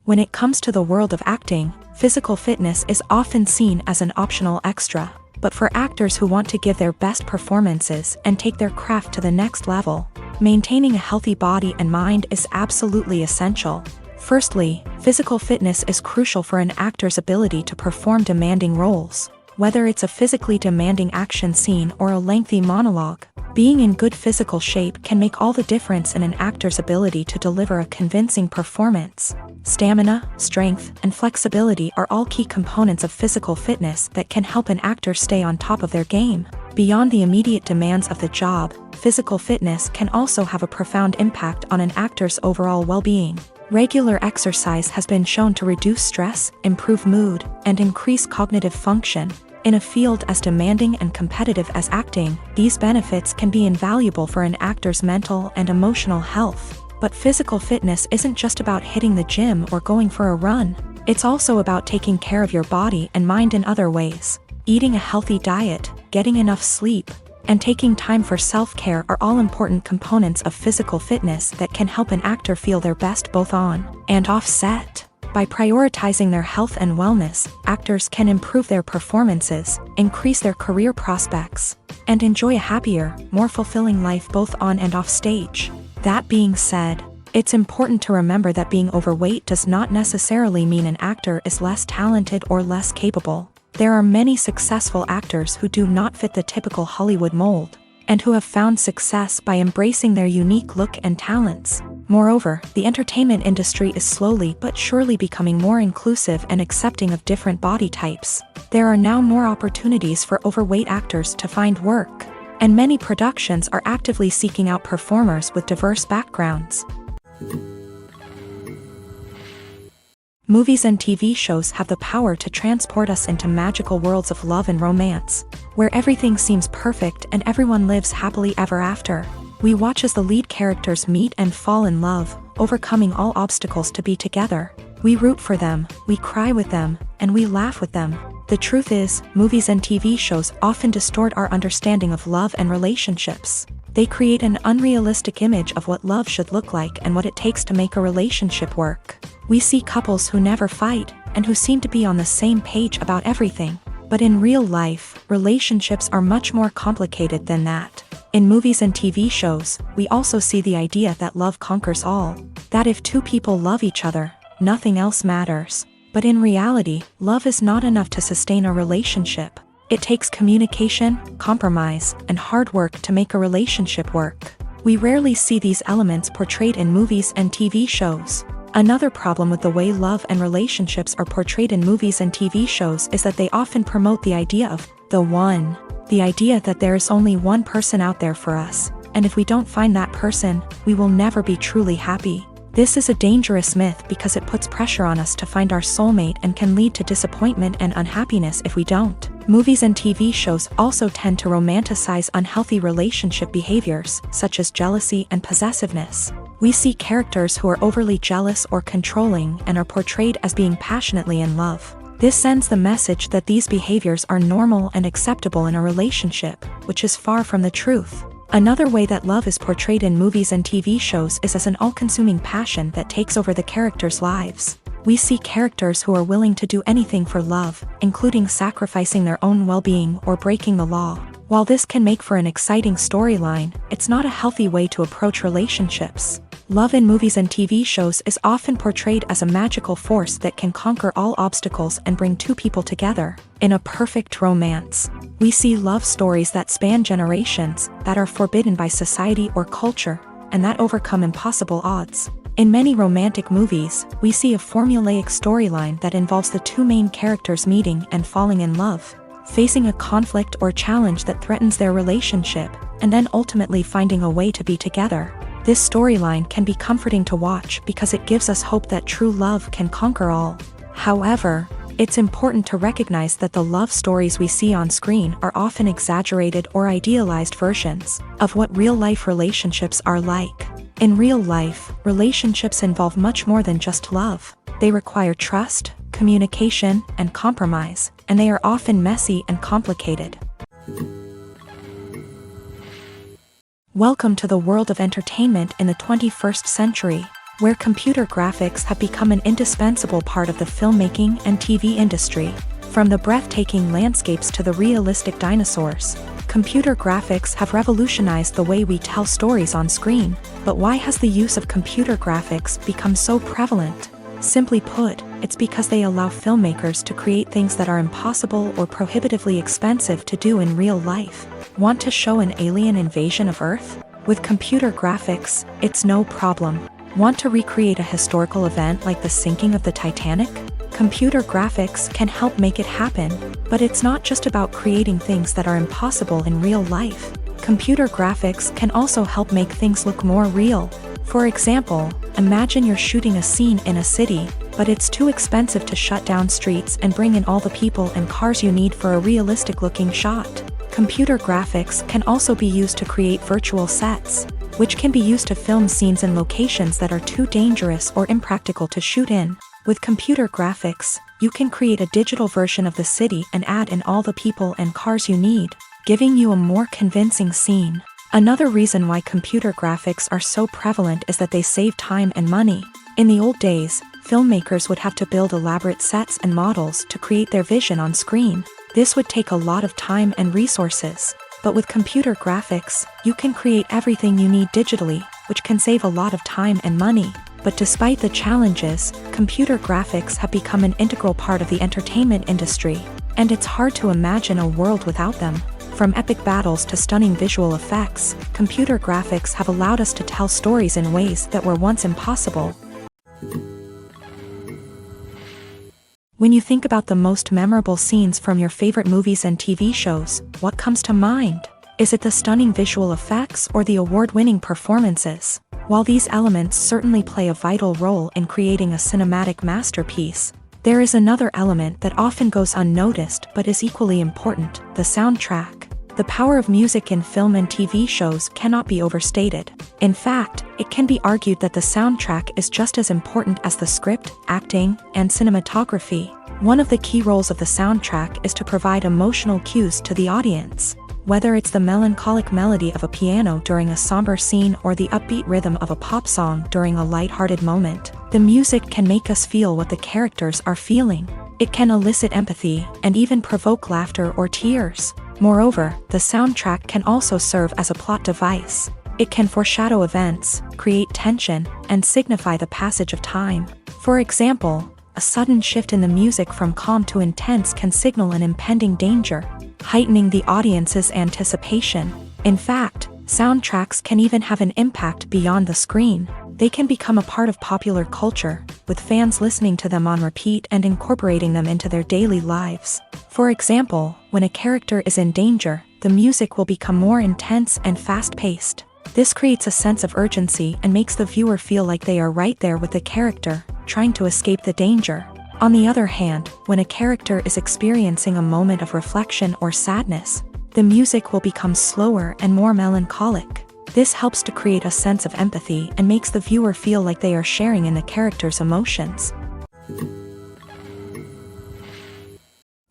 A: When it comes to the world of acting, physical fitness is often seen as an optional extra. But for actors who want to give their best performances and take their craft to the next level, maintaining a healthy body and mind is absolutely essential. Firstly, physical fitness is crucial for an actor's ability to perform demanding roles. Whether it's a physically demanding action scene or a lengthy monologue, being in good physical shape can make all the difference in an actor's ability to deliver a convincing performance. Stamina, strength, and flexibility are all key components of physical fitness that can help an actor stay on top of their game. Beyond the immediate demands of the job, physical fitness can also have a profound impact on an actor's overall well-being. Regular exercise has been shown to reduce stress, improve mood, and increase cognitive function. In a field as demanding and competitive as acting, these benefits can be invaluable for an actor's mental and emotional health. But physical fitness isn't just about hitting the gym or going for a run. It's also about taking care of your body and mind in other ways. Eating a healthy diet, getting enough sleep, and taking time for self-care are all important components of physical fitness that can help an actor feel their best both on and off set. By prioritizing their health and wellness, actors can improve their performances, increase their career prospects, and enjoy a happier, more fulfilling life both on and off stage. That being said, it's important to remember that being overweight does not necessarily mean an actor is less talented or less capable. There are many successful actors who do not fit the typical Hollywood mold, and who have found success by embracing their unique look and talents. Moreover, the entertainment industry is slowly but surely becoming more inclusive and accepting of different body types. There are now more opportunities for overweight actors to find work, and many productions are actively seeking out performers with diverse backgrounds. Movies and TV shows have the power to transport us into magical worlds of love and romance, where everything seems perfect and everyone lives happily ever after. We watch as the lead characters meet and fall in love, overcoming all obstacles to be together. We root for them, we cry with them, and we laugh with them. The truth is, movies and TV shows often distort our understanding of love and relationships. They create an unrealistic image of what love should look like and what it takes to make a relationship work. We see couples who never fight, and who seem to be on the same page about everything. But in real life, relationships are much more complicated than that. In movies and TV shows, we also see the idea that love conquers all. That if two people love each other, nothing else matters. But in reality, love is not enough to sustain a relationship. It takes communication, compromise, and hard work to make a relationship work. We rarely see these elements portrayed in movies and TV shows. Another problem with the way love and relationships are portrayed in movies and TV shows is that they often promote the idea of the one. The idea that there is only one person out there for us, and if we don't find that person, we will never be truly happy. This is a dangerous myth because it puts pressure on us to find our soulmate and can lead to disappointment and unhappiness if we don't. Movies and TV shows also tend to romanticize unhealthy relationship behaviors, such as jealousy and possessiveness. We see characters who are overly jealous or controlling and are portrayed as being passionately in love. This sends the message that these behaviors are normal and acceptable in a relationship, which is far from the truth. Another way that love is portrayed in movies and TV shows is as an all-consuming passion that takes over the characters' lives. We see characters who are willing to do anything for love, including sacrificing their own well-being or breaking the law. While this can make for an exciting storyline, it's not a healthy way to approach relationships. Love in movies and TV shows is often portrayed as a magical force that can conquer all obstacles and bring two people together. In a perfect romance, we see love stories that span generations, that are forbidden by society or culture, and that overcome impossible odds. In many romantic movies, we see a formulaic storyline that involves the two main characters meeting and falling in love, facing a conflict or challenge that threatens their relationship, and then ultimately finding a way to be together. This storyline can be comforting to watch because it gives us hope that true love can conquer all. However, it's important to recognize that the love stories we see on screen are often exaggerated or idealized versions of what real-life relationships are like. In real life, relationships involve much more than just love. They require trust, communication, and compromise, and they are often messy and complicated. Welcome to the world of entertainment in the 21st century, where computer graphics have become an indispensable part of the filmmaking and TV industry. From the breathtaking landscapes to the realistic dinosaurs, computer graphics have revolutionized the way we tell stories on screen. But why has the use of computer graphics become so prevalent? Simply put, it's because they allow filmmakers to create things that are impossible or prohibitively expensive to do in real life. Want to show an alien invasion of Earth? With computer graphics, it's no problem. Want to recreate a historical event like the sinking of the Titanic? Computer graphics can help make it happen, but it's not just about creating things that are impossible in real life. Computer graphics can also help make things look more real. For example, imagine you're shooting a scene in a city, but it's too expensive to shut down streets and bring in all the people and cars you need for a realistic-looking shot. Computer graphics can also be used to create virtual sets, which can be used to film scenes in locations that are too dangerous or impractical to shoot in. With computer graphics, you can create a digital version of the city and add in all the people and cars you need, giving you a more convincing scene. Another reason why computer graphics are so prevalent is that they save time and money. In the old days, filmmakers would have to build elaborate sets and models to create their vision on screen. This would take a lot of time and resources. But with computer graphics, you can create everything you need digitally, which can save a lot of time and money. But despite the challenges, computer graphics have become an integral part of the entertainment industry, and it's hard to imagine a world without them. From epic battles to stunning visual effects, computer graphics have allowed us to tell stories in ways that were once impossible. When you think about the most memorable scenes from your favorite movies and TV shows, what comes to mind? Is it the stunning visual effects or the award-winning performances? While these elements certainly play a vital role in creating a cinematic masterpiece, there is another element that often goes unnoticed but is equally important: the soundtrack. The power of music in film and TV shows cannot be overstated. In fact, it can be argued that the soundtrack is just as important as the script, acting, and cinematography. One of the key roles of the soundtrack is to provide emotional cues to the audience. Whether it's the melancholic melody of a piano during a somber scene or the upbeat rhythm of a pop song during a lighthearted moment, the music can make us feel what the characters are feeling. It can elicit empathy and even provoke laughter or tears. Moreover, the soundtrack can also serve as a plot device. It can foreshadow events, create tension, and signify the passage of time. For example, a sudden shift in the music from calm to intense can signal an impending danger, heightening the audience's anticipation. In fact, soundtracks can even have an impact beyond the screen. They can become a part of popular culture, with fans listening to them on repeat and incorporating them into their daily lives. For example, when a character is in danger, the music will become more intense and fast-paced. This creates a sense of urgency and makes the viewer feel like they are right there with the character, trying to escape the danger. On the other hand, when a character is experiencing a moment of reflection or sadness, the music will become slower and more melancholic. This helps to create a sense of empathy and makes the viewer feel like they are sharing in the character's emotions.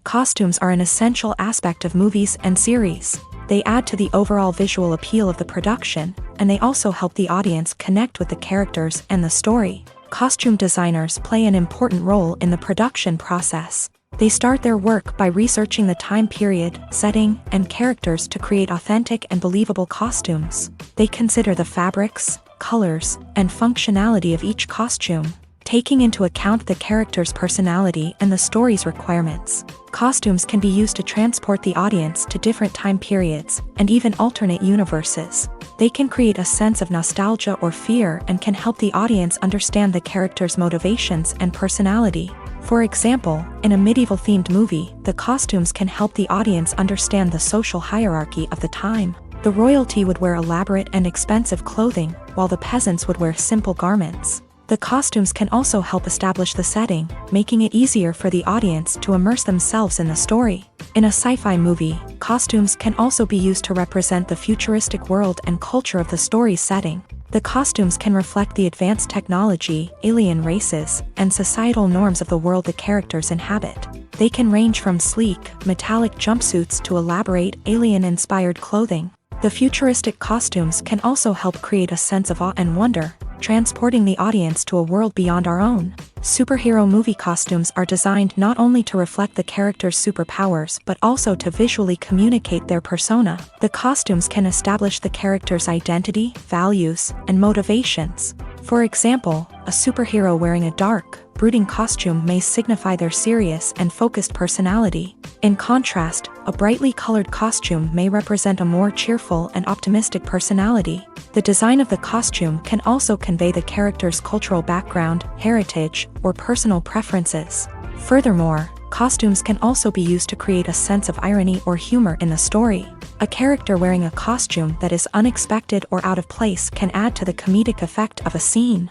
A: Costumes are an essential aspect of movies and series. They add to the overall visual appeal of the production, and they also help the audience connect with the characters and the story. Costume designers play an important role in the production process. They start their work by researching the time period, setting, and characters to create authentic and believable costumes. They consider the fabrics, colors, and functionality of each costume, taking into account the character's personality and the story's requirements. Costumes can be used to transport the audience to different time periods and even alternate universes. They can create a sense of nostalgia or fear and can help the audience understand the character's motivations and personality. For example, in a medieval-themed movie, the costumes can help the audience understand the social hierarchy of the time. The royalty would wear elaborate and expensive clothing, while the peasants would wear simple garments. The costumes can also help establish the setting, making it easier for the audience to immerse themselves in the story. In a sci-fi movie, costumes can also be used to represent the futuristic world and culture of the story's setting. The costumes can reflect the advanced technology, alien races, and societal norms of the world the characters inhabit. They can range from sleek, metallic jumpsuits to elaborate, alien-inspired clothing. The futuristic costumes can also help create a sense of awe and wonder, transporting the audience to a world beyond our own. Superhero movie costumes are designed not only to reflect the character's superpowers but also to visually communicate their persona. The costumes can establish the character's identity, values, and motivations. For example, a superhero wearing a dark, brooding costume may signify their serious and focused personality. In contrast, a brightly colored costume may represent a more cheerful and optimistic personality. The design of the costume can also convey the character's cultural background, heritage, or personal preferences. Furthermore, costumes can also be used to create a sense of irony or humor in the story. A character wearing a costume that is unexpected or out of place can add to the comedic effect of a scene.